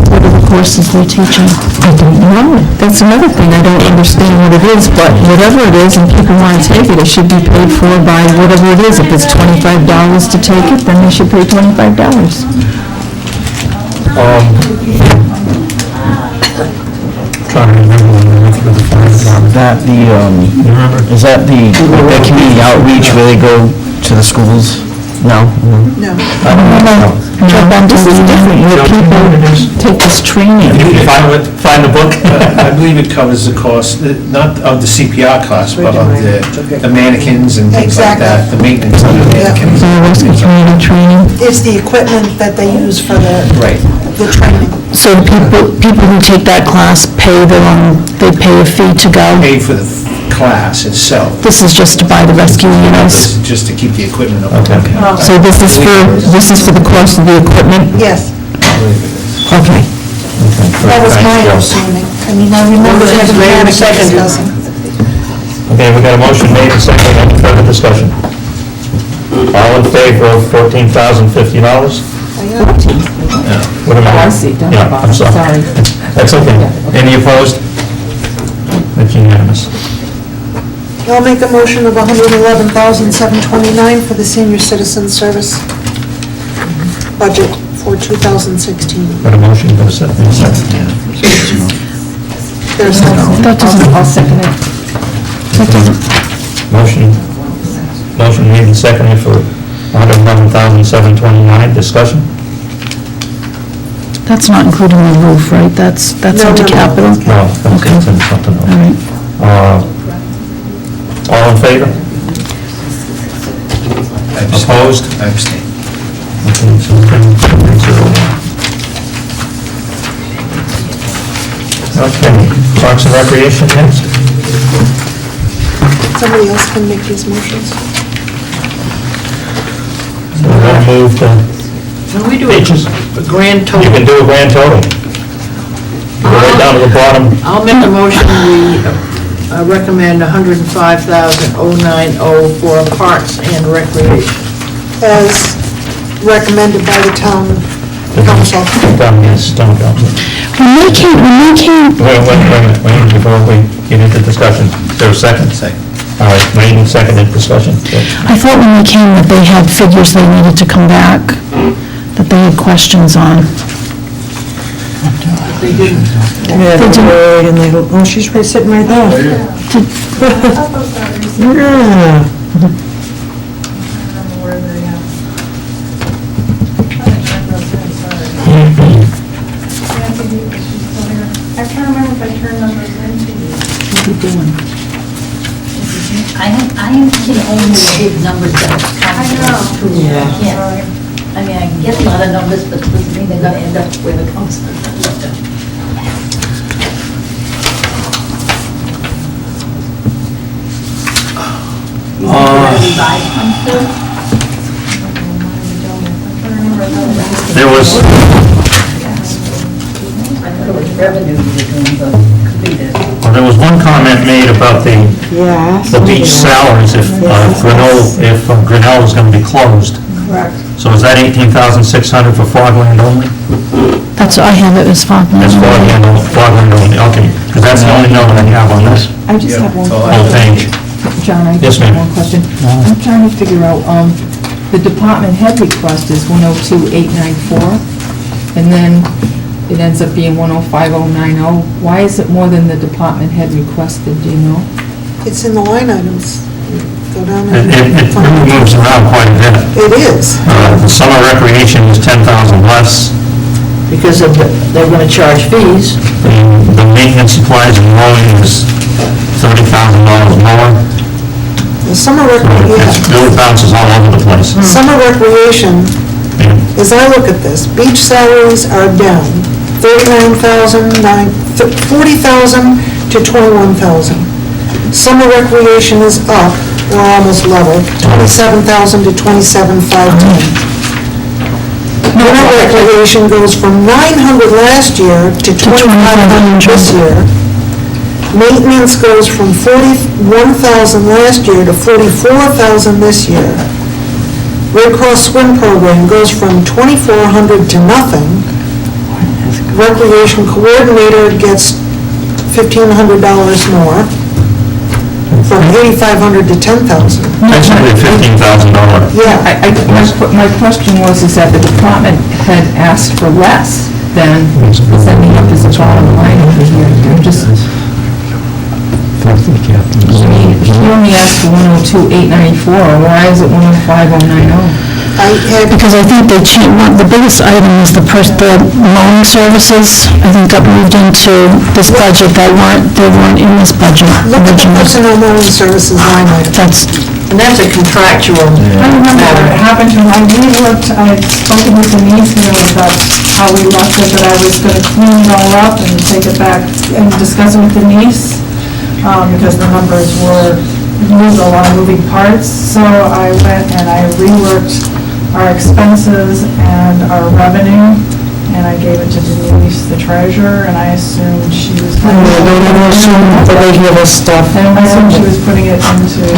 what are the courses they're teaching? I don't know. That's another thing, I don't understand what it is, but whatever it is, and people want to take it, it should be paid for by whatever it is. If it's $25 to take it, then they should pay $25. Trying to remember when we went through the fire department. Is that the community outreach where they go to the schools? No? No. No, this is different, where people take this training. You find the book? I believe it covers the cost, not of the CPR cost, but of the mannequins and things like that, the maintenance of the mannequins. Fire rescue community training. It's the equipment that they use for the training. So the people who take that class they pay a fee to go? Paid for the class itself. This is just to buy the rescue units? This is just to keep the equipment up. Okay. So this is for the cost of the equipment? Yes. Okay. That was my understanding. I mean, I remember Motion's having made and had a seconded. discussion. Okay, we got a motion made and seconded. Any further discussion? All in favor of $14,050? What am Oh, I see, down the Yeah, bottom, I'm sorry. sorry. That's okay. Any opposed? That's unanimous. I'll make a motion of $111,729 for the senior citizen service budget for 2016. Got a motion, got a second. There's no, I'll second it. Motion made and seconded for $111,729. Discussion? That's not including the roof, right? That's into capital? No, that's in something else. All right. All in favor? Opposed? I abstain. Okay, so 10-0. Okay, Parks and Recreation next. somebody else can make these motions. So we're going to move to Can we do beaches. a grand You total? can do a grand total. Go right down to the bottom. I'll make a motion, we recommend $105,090 for parks and recreation. As recommended by the town council. Down, yes, town council. When they came, Wait a minute, before we get into discussion. Is there a second? Second. All right, made and seconded discussion. I thought when they came that they had figures they needed to come back, that they had questions on. They didn't. Yeah, They didn't. right, and they go, oh, she's right, sitting right there. Yeah. I can't remember if I turned numbers into you. What are you doing? I can only give numbers that are comfortable. Yeah. I can't, I mean, I can get a lot of numbers, but it doesn't mean they're gonna end up where the council. Revised one too? There was, I thought it was revenue you were doing, but could be this. well, there was one comment made about the beach salaries if Grinnell was going to be closed. Correct. So is that 18,600 for Fogland only? That's, I have it as Fogland. That's Fogland only, okay, because that's the only note I have on this I just have one. whole page. John, I Yes, just have ma'am. one question. I'm trying to figure out, the department head request is 102,894, and then it ends up being 105,090. Why is it more than the department head requested, do you know? It's in the line items. Go down It and. really moves around quite a bit. It is. The summer recreation is 10,000 less. Because of they're gonna charge fees. The maintenance supplies and mowing is $30,000 more. The summer It recreation, really bounces all over the place. summer recreation, as I look at this, beach salaries are down 40,000 to 21,000. Summer recreation is up, or almost level, 27,000 to 27,510. Winter recreation goes from 900 last year to 2,500 this year. Maintenance goes from 41,000 last year to 44,000 this year. Red Cross Swim Program goes from 2,400 to nothing. Recreation Coordinator gets $1,500 more, from 8,500 to 10,000. Basically $15,000. Yeah. My question was, is that the department had asked for less than sending up as a bottom line over here. I'm just, I mean, he only asked for 102,894, why is it 105,090? Because I think they changed, the biggest item is the mowing services, I think got moved into this budget that weren't in this budget Look at the originally. personnel mowing services line item. And that's a contractual I remember what matter. happened to when we looked, I had spoken with Denise, you know, about how we left it, that I was gonna clean it all up and take it back and discuss it with Denise, because the numbers were, moved a lot of moving parts, so I went and I reworked our expenses and our revenue, and I gave it to Denise, the treasurer, and I assumed she was. Don't ever assume that they give us stuff. And I assumed she was putting it into the.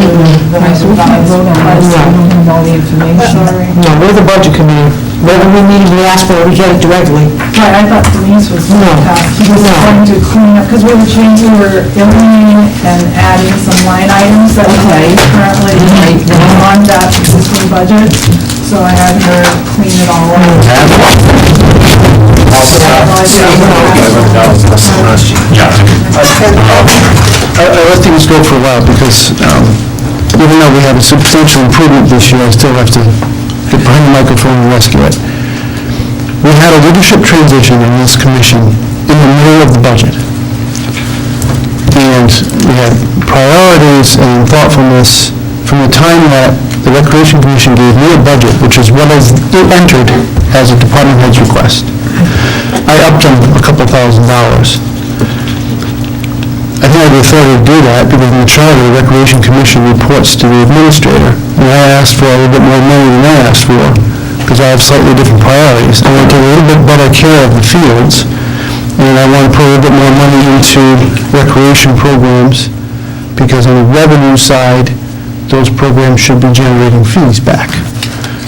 So we can't vote on this, we don't have all the information. Sorry. No, we're the budget committee. Whatever we need, we ask for, it, we get it directly. Right, I thought Denise was, he was going to clean up, because we were eliminating and adding some line items that we currently on that existing budget, so I had her clean it all up. I let things go for a while because even though we have a substantial improvement this year, I still have to get behind the microphone and rescue it. We had a leadership transition in this commission in the middle of the budget. And we had priorities and thoughtfulness from the time that the Recreation Commission gave me a budget, which is what is entered as a department head's request. I upped them a couple $1,000s. I think I decided to do that because in the charter, the Recreation Commission reports to the administrator, and I asked for a little bit more money than I asked for, because I have slightly different priorities. I want to take a little bit better care of the fields, and I want to put a little bit more money into recreation programs, because on the revenue side, those programs should be generating fees back.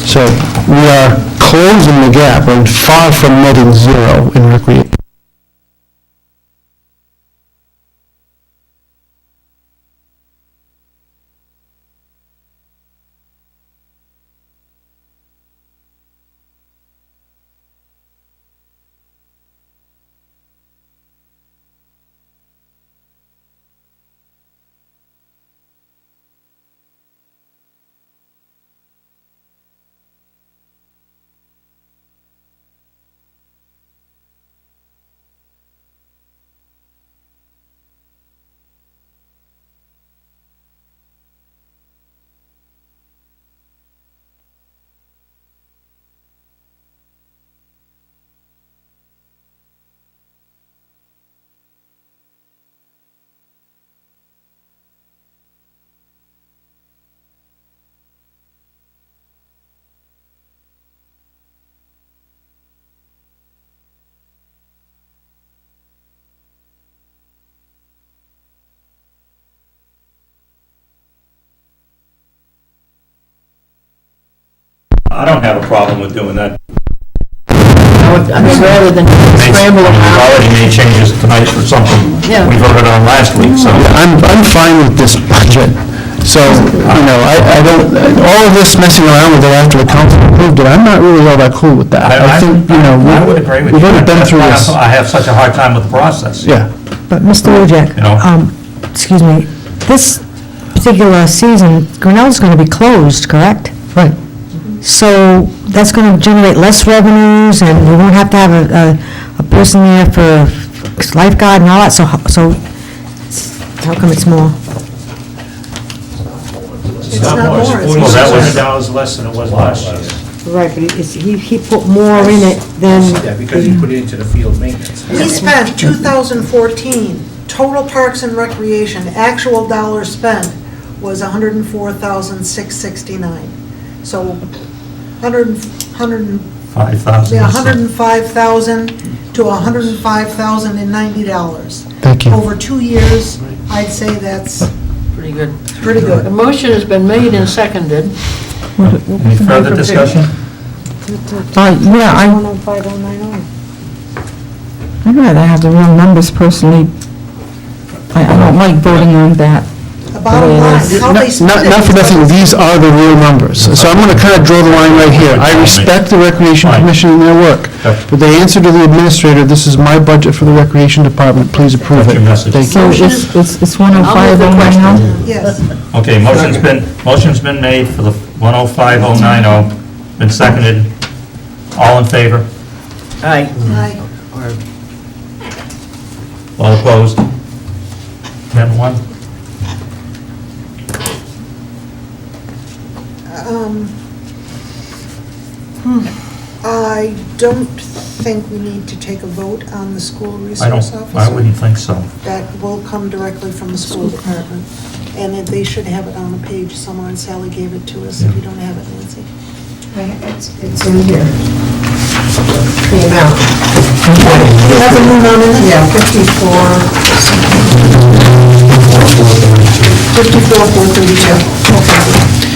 So we are closing the gap, and far from netting zero in recreation. I don't have a problem with doing that. I mean, rather than scramble We've around. already made changes tonight for something Yeah. we voted on last week, so. I'm fine with this budget. So, I don't, all of this messing around with it after the council approved it, I'm not really all that cool with that. I think, I would agree with you. we've already been through That's this. why I have such a hard time with the process. Yeah. But Mr. Wojcik, You know? excuse me, this particular season, Grinnell's going to be closed, correct? Right. So that's going to generate less revenues, and we won't have to have a person there for lifeguard and all that, so how come it's more? It's not more, it's Well, that was- $600 less than it was last year. Right, but he put more in it than... Yeah, because he put it into the field maintenance. We spent 2014, total parks and recreation, actual dollars spent was $104,669. So 5,000. yeah, $105,000 to $105,090. Thank you. Over 2 years, I'd say that's Pretty good. pretty The good. motion has been made and seconded. Any further discussion? Yeah, I'd rather have the real numbers personally. I don't like voting on that. The bottom line, how they spend it. Not for nothing, these are the real numbers. So I'm going to kind of draw the line right here. I respect the Recreation Commission and their work, but they answer to the administrator, this is my budget for the Recreation Department, please approve That's it. your message. Thank So you. it's 10509 now? Yes. Okay, motion's been made for the 105,090, been seconded. All in favor? Aye. Aye. All opposed? 10-1? I don't think we need to take a vote on the school resource officer. I wouldn't think so. That will come directly from the school department. And if they should have it on a page somewhere, and Sally gave it to us, if you don't have it, Nancy. It's in here. the amount. You have the new amount in it? Yeah, 54,432.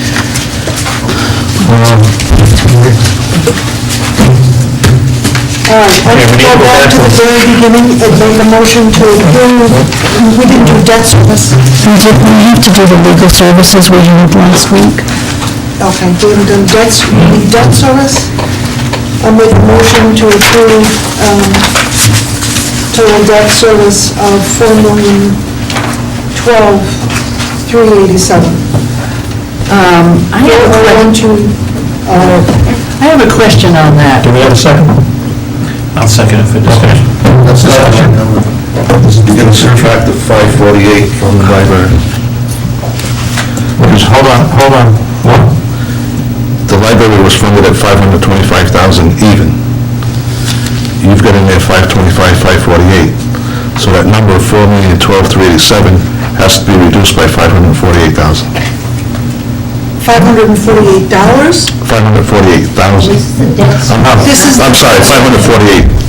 All right, I'm going to go back to the very beginning and make a motion to approve, we didn't do debt service. We have to do the legal services we had last week. Okay, we haven't done debt service. I'll make a motion to approve total debt service of $4,012,387. I have a question on that. Do we have a second? I'll second it for discussion. You're going to subtract the 548 from the library. Hold on. What? The library was funded at 525,000 even. You've got in there 525, 548. So that number of 4,012,387 has to be reduced by 548,000. $548? 548,000. I'm sorry, $548.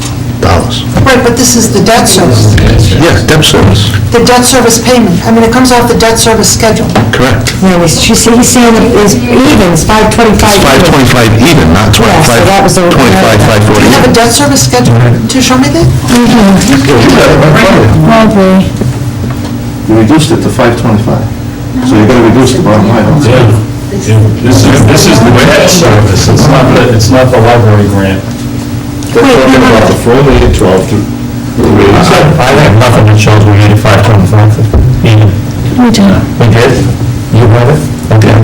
Right, but this is the debt service. Yeah, debt service, The debt service payment. I mean, it comes off the debt service schedule. correct. No, he's saying it's even, it's 525. It's 525 even, not 25, Yeah, so that was the- 25, Do you have a 548. debt service schedule to show me that? Library. You reduced it to 525, so you're going to reduce the bottom line also. This is the debt service, it's not the library grant. They're talking about the 4,012 to... I have nothing that shows we needed 525. Even. We do. We did? You have it? Okay.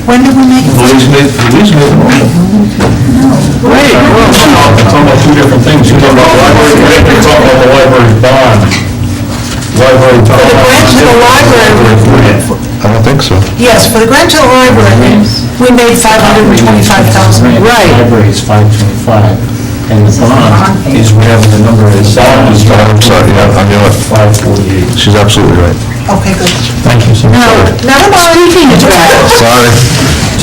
When did we make it? Louise made the motion. Wait, we're talking about two different things. You're talking about the library grant, you're talking about the library bond. Library For the grant to the library, I don't think so. yes, for the grant to the library, we made $525,000. Right. Library is 525, and the bond is whatever the number is. I'm sorry, yeah, I knew it. 548. She's absolutely right. Okay, good. Thank you, sir. Never mind. Speaking of that,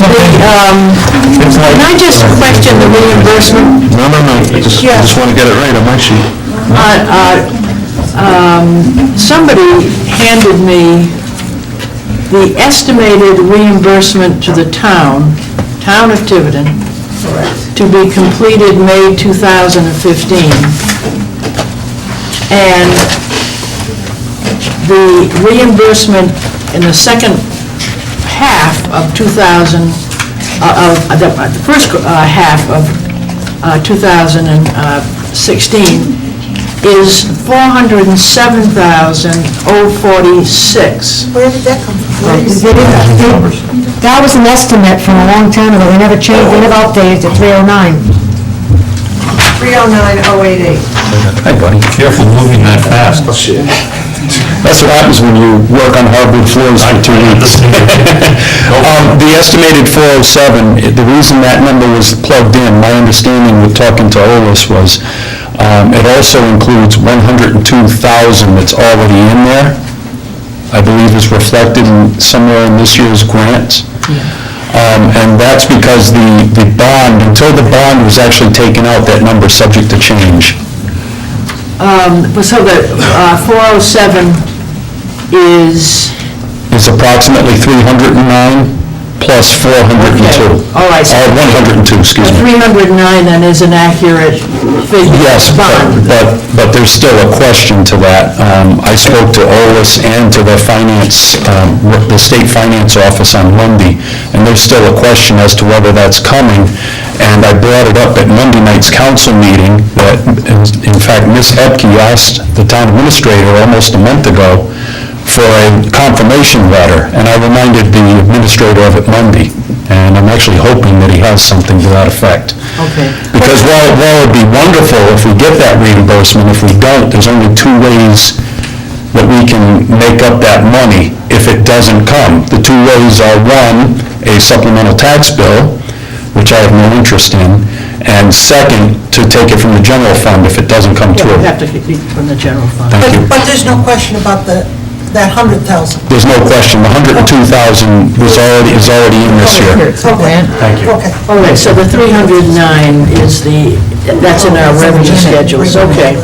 Sorry. Can I just question the reimbursement? No, I just want to get it right on my sheet. Somebody handed me the estimated reimbursement to the town of Tiverton, to be completed May 2015. And the reimbursement in the second half of the first half of 2016 is $407,046. Where did that come from? Where did you see They that? didn't- That was an estimate from a long time ago, they never changed, they never updated it to 309. 309,088. Hey, buddy, careful moving that fast. That's what happens when you work on hardwood floors for 2 weeks. The estimated 407, the reason that number was plugged in, my understanding with talking to Olis was, it also includes 102,000 that's already in there, I believe is reflected somewhere in this year's grants. And that's because the bond, until the bond was actually taken out, that number's subject to change. So the 407 is... It's approximately 309 plus 402. All right. 102, excuse me. 309 then is an accurate figure. Yes, but there's still a question to that. I spoke to Olis and to the state finance office on Monday, and there's still a question as to whether that's coming. And I brought it up at Monday night's council meeting that, in fact, Ms. Epke asked the town administrator almost a month ago for a confirmation letter, and I reminded the administrator of it Monday, and I'm actually hoping that he has something to that effect. Okay. Because while it'd be wonderful if we get that reimbursement, if we don't, there's only two ways that we can make up that money if it doesn't come. The two ways are, one, a supplemental tax bill, which I have no interest in, and second, to take it from the general fund if it doesn't come Yeah, through. we have to keep from the general fund. Thank you. But there's no question about that 100,000. There's no question, the 102,000 is already in this year. Okay. Thank you. Okay. All right, so the 309 is the That's in our revenue schedules, okay.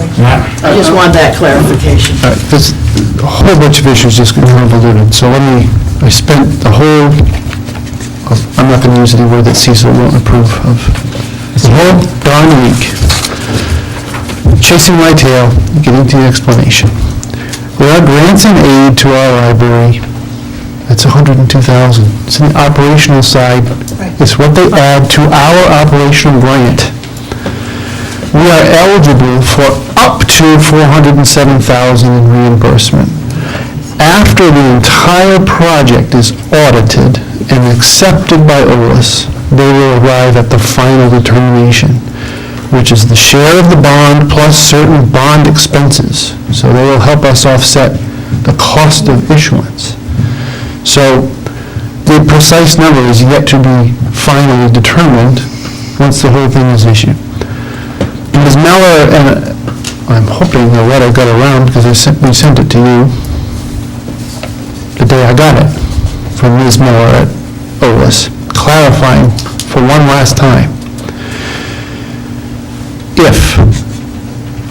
I just want that clarification. All right, there's a whole bunch of issues just got convoluted, so I spent the whole, I'm not going to use any word that Cecil won't approve of, the whole darn week, chasing my tail, getting to the explanation. There are grants and aid to our library, that's $102,000. It's on the operational side, it's what they add to our operational grant. We are eligible for up to $407,000 in reimbursement. After the entire project is audited and accepted by OLS, they will arrive at the final determination, which is the share of the bond plus certain bond expenses. So they will help us offset the cost of issuance. So the precise number is yet to be finally determined once the whole thing is issued. Ms. Meller, and I'm hoping the letter got around because we sent it to you the day I got it from Ms. Meller at OLS, clarifying for one last time. If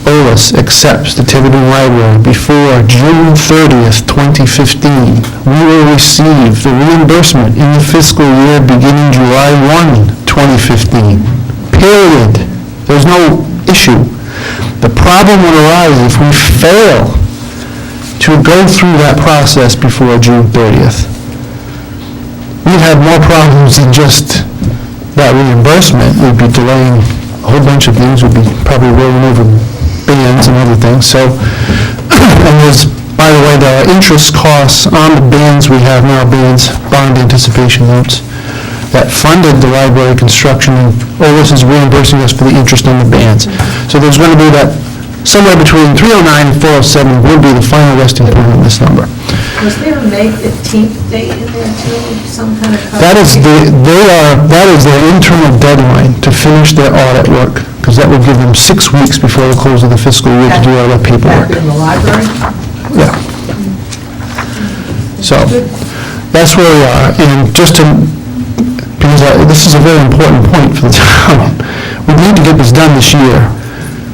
OLS accepts the Tiverton Library before June 30th, 2015, we will receive the reimbursement in the fiscal year beginning July 1, 2015. Period. There's no issue. The problem would arise if we fail to go through that process before June 30th. We'd have more problems than just that reimbursement. We'd be delaying a whole bunch of things. We'd be probably rolling over bands and other things. So, and there's, by the way, there are interest costs on the bands we have now, bond anticipation notes, that funded the library construction, and OLS is reimbursing us for the interest on the bands. So there's going to be that, somewhere between 309 and 407 will be the final resting point on this number. Was there a May 15th date in there too, some kind of? That is their internal deadline to finish their audit work, because that will give them 6 weeks before the close of the fiscal year to do all that paperwork. Back in the library? Yeah. So, that's where we are, and just to, because this is a very important point for the town, we need to get this done this year.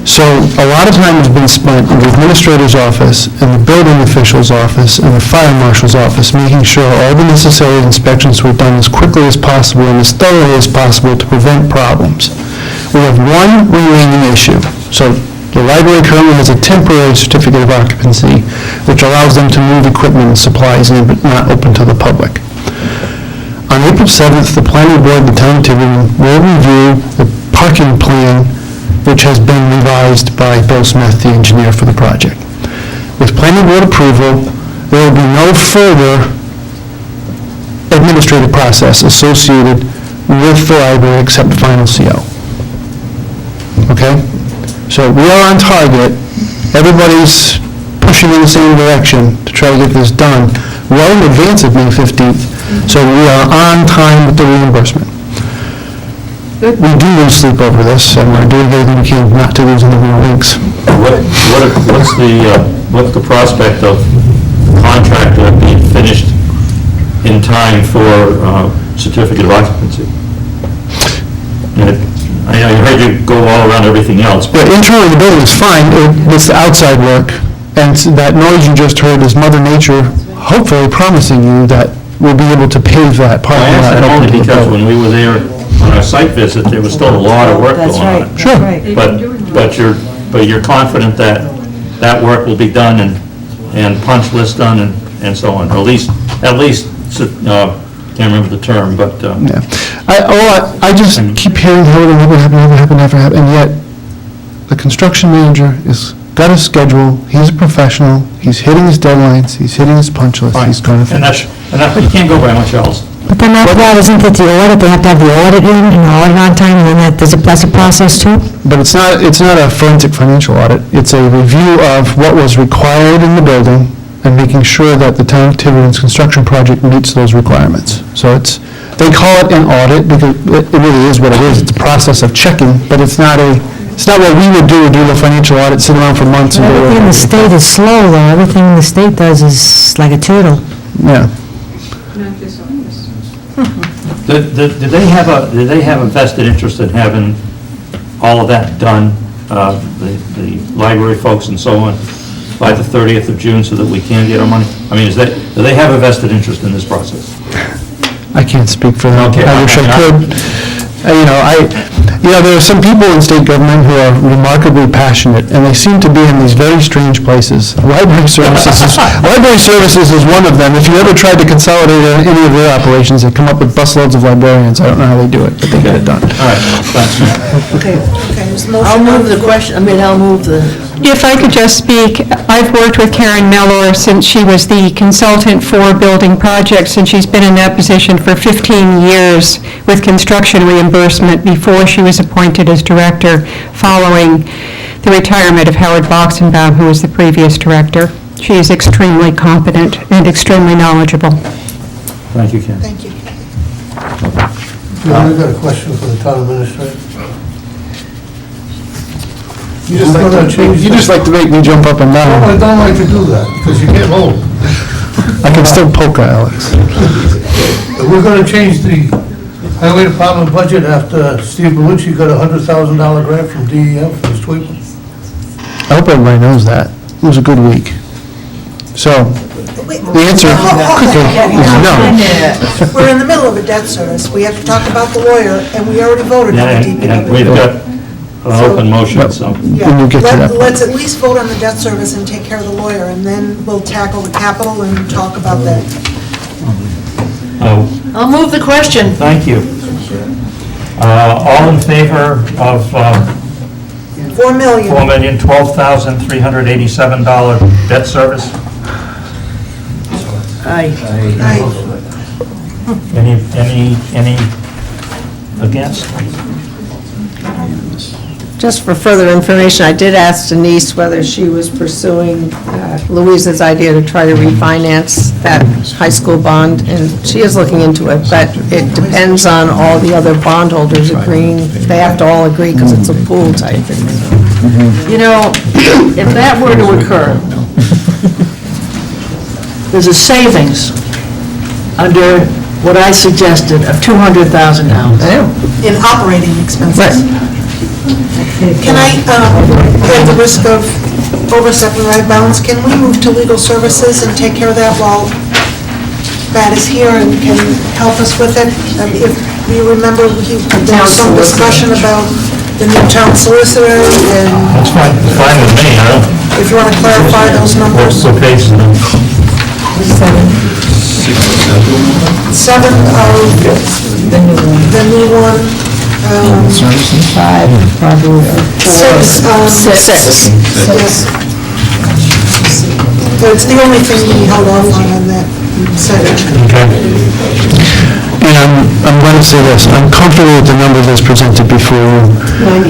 So a lot of time has been spent in the administrator's office, and the building official's office, and the fire marshal's office, making sure all the necessary inspections were done as quickly as possible and as thoroughly as possible to prevent problems. We have one remaining issue. So the library currently has a temporary certificate of occupancy, which allows them to move equipment and supplies in, but not open to the public. On April 7th, the planning board of the town of Tiverton will review the parking plan, which has been revised by Bill Smith, the engineer for the project. With planning board approval, there will be no further administrative process associated with the library except final CO. Okay? So we are on target. Everybody's pushing in the same direction to try to get this done well in advance of May 15th. So we are on time with the reimbursement. We do lose sleep over this, and we're doing everything we can not to lose any more weeks. What's the prospect of contractor being finished in time for certificate of occupancy? I heard you go all around everything else. But internally, the building is fine. It's the outside work, and that noise you just heard is Mother Nature hopefully promising you that we'll be able to pave that parking lot. I asked that only because when we were there on our site visit, there was still a lot of work going on. Sure. But you're confident that that work will be done and punch list done and so on, or at least, can't remember the term, but. Yeah. I just keep hearing how it'll never happen, and yet the construction manager has got a schedule, he's a professional, he's hitting his deadlines, he's hitting his punch list, he's going to finish. And you can't go by much else. But then after that, isn't it the audit? They have to have the audit in and the audit on time, and then that's a process too? But it's not a forensic financial audit. It's a review of what was required in the building and making sure that the town of Tiverton's construction project meets those requirements. So they call it an audit because it really is what it is. It's a process of checking, but it's not what we would do the financial audit, sit around for months and go over. Everything in the state is slow, though. Everything the state does is like a turtle. Yeah. Did they have a vested interest in having all of that done, the library folks and so on, by the 30th of June so that we can get our money? I mean, do they have a vested interest in this process? I can't speak for them. Okay. I wish I could. There are some people in state government who are remarkably passionate, and they seem to be in these very strange places. Library services is one of them. If you ever tried to consolidate any of their operations, they come up with busloads of librarians. I don't know how they do it, but they get it done. All right, thanks, Matt. Okay, there's a motion. I'll move the question, I'll move the... If I could just speak, I've worked with Karen Mellor since she was the consultant for building projects, and she's been in that position for 15 years with construction reimbursement before she was appointed as director, following the retirement of Howard Boxenbaum, who was the previous director. She is extremely competent and extremely knowledgeable. Thank you, Ken. Thank you. I've got a question for the town administrator. You just like to make me jump up and No, down. I don't like to do that, because you're getting old. I can still poke her, Alex. We're gonna change the highway department budget after Steve Bellucci got a $100,000 grant from DEF for his sweeping. I hope everybody knows that. It was a good week. So, the answer quickly is no. We're in the middle of a debt service. We have to talk about the lawyer, and we already voted on the And we've DPW. got an open motion, so. Yeah, When you get to that point. let's at least vote on the debt service and take care of the lawyer, and then we'll tackle the capital and talk about that. Oh, I'll move the question. thank you. All in favor of $4 million. $4,012,387 debt service? Aye. Aye. Any against? Just for further information, I did ask Denise whether she was pursuing Louise's idea to try to refinance that high school bond, and she is looking into it, but it depends on all the other bondholders agreeing. They have to all agree because it's a pool type thing. You know, if that were to occur, there's a savings under what I suggested of $200,000. In operating expenses. Can I, at the risk of overstepping my bounds, can we move to legal services and take care of that while Matt is here and can help us with it? If you remember, there was some discussion about the new town solicitor, and That's fine with me, I don't. if you want to clarify those numbers. What page is it? 7 of the new one. 5, probably. 6. Six. Yes. So it's the only thing we held off on that section. And I'm going to say this, I'm comfortable with the number that's presented before you.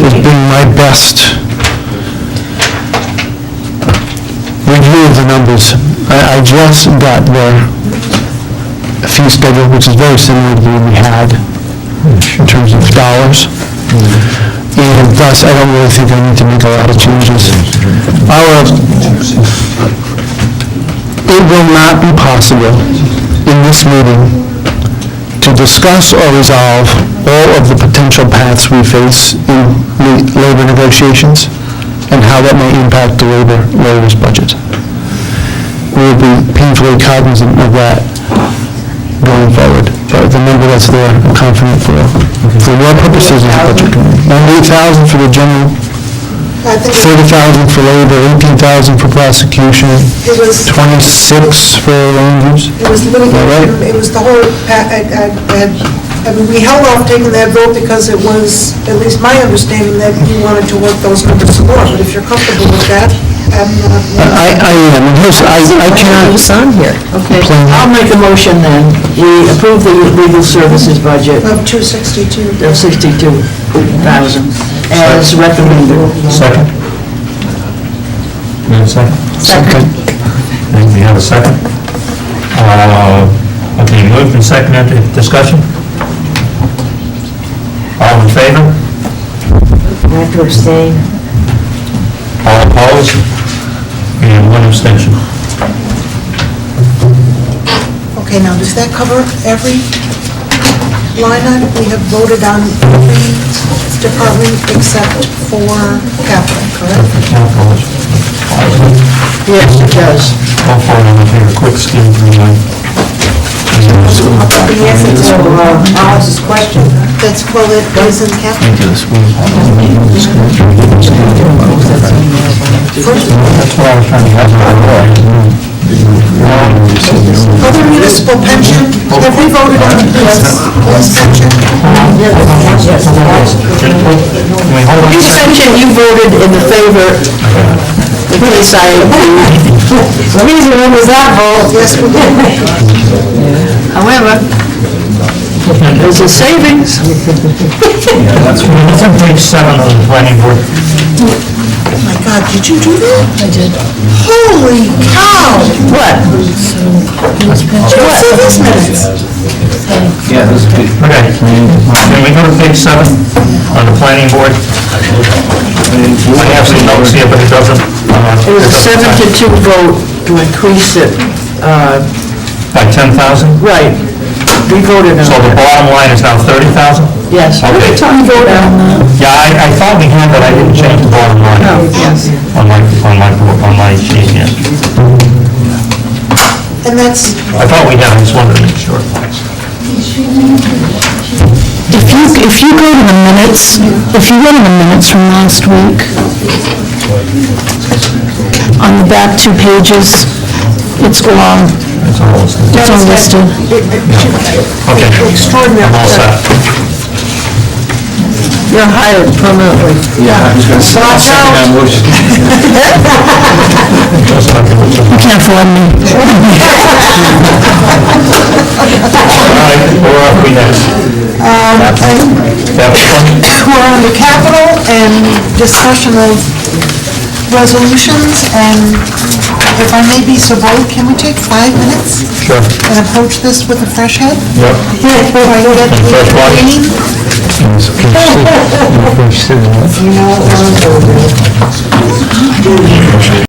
It's been my best review of the numbers. I just got the fee schedule, which is very similar to the one we had in terms of dollars. And thus, I don't really think I need to make a lot of changes. It will not be possible in this meeting to discuss or resolve all of the potential paths we face in labor negotiations and how that may impact the labor's budget. We will be painfully cognizant of that going forward. But the number that's there, I'm confident for your purposes of the budget committee. 98,000 for the general, I think 30,000 for labor, 18,000 for prosecution, it was, 26 for rangers. it was litigation, it was the whole, I mean, we held off taking that vote because it was, at least my understanding, that you wanted to work those numbers some more, but if you're comfortable with that, I'm not. I am, and here's, I cannot. It's on here. Okay, I'll make a motion then. We approve the legal services budget Of 262. of $62,000 as recommended. Second? We have a second? Second. And we have a second. Okay, moved and seconded, discussion? All in favor? I have to abstain. All opposed? And one abstention. Okay, now, does that cover every line item? We have voted on every department except for capital, correct? Yes, it does. I'll follow up here, a quick skim through mine. The answer to Alice's question. That's, well, it is in capital. That's what I was trying to have. Other municipal pension, have we voted on this pension? Police pension, you voted in the favor, in case What was that vote? Yes, we did. however, there's a savings. That's on page 7 of the planning board. Oh my God, did you do that? I did. Holy cow! What? Let's see these minutes. Okay, can we go to page 7 on the planning board? I have some notes here, but it doesn't. It was a 7-2 vote to increase it, By 10,000? right. We voted on So the it. bottom line is now 30,000? Yes. Okay. Time vote on that. Yeah, I thought we had, but I didn't change the bottom line. Yes. On my sheet here. And that's, I thought we had, I just wanted to make sure. If you go to the minutes, from last week, on the back 2 pages, it's long. It's all listed. It's all listed. Okay, I'm all set. You're hired permanently. Yeah, I was going to say, I'll second that motion. You can't afford me. All right, where are we next? we're on the capital and discussion of resolutions, and if I may be so bold, can we take 5 minutes? Sure. And approach this with a fresh head? Yep. Before I get Fresh one? green? You know,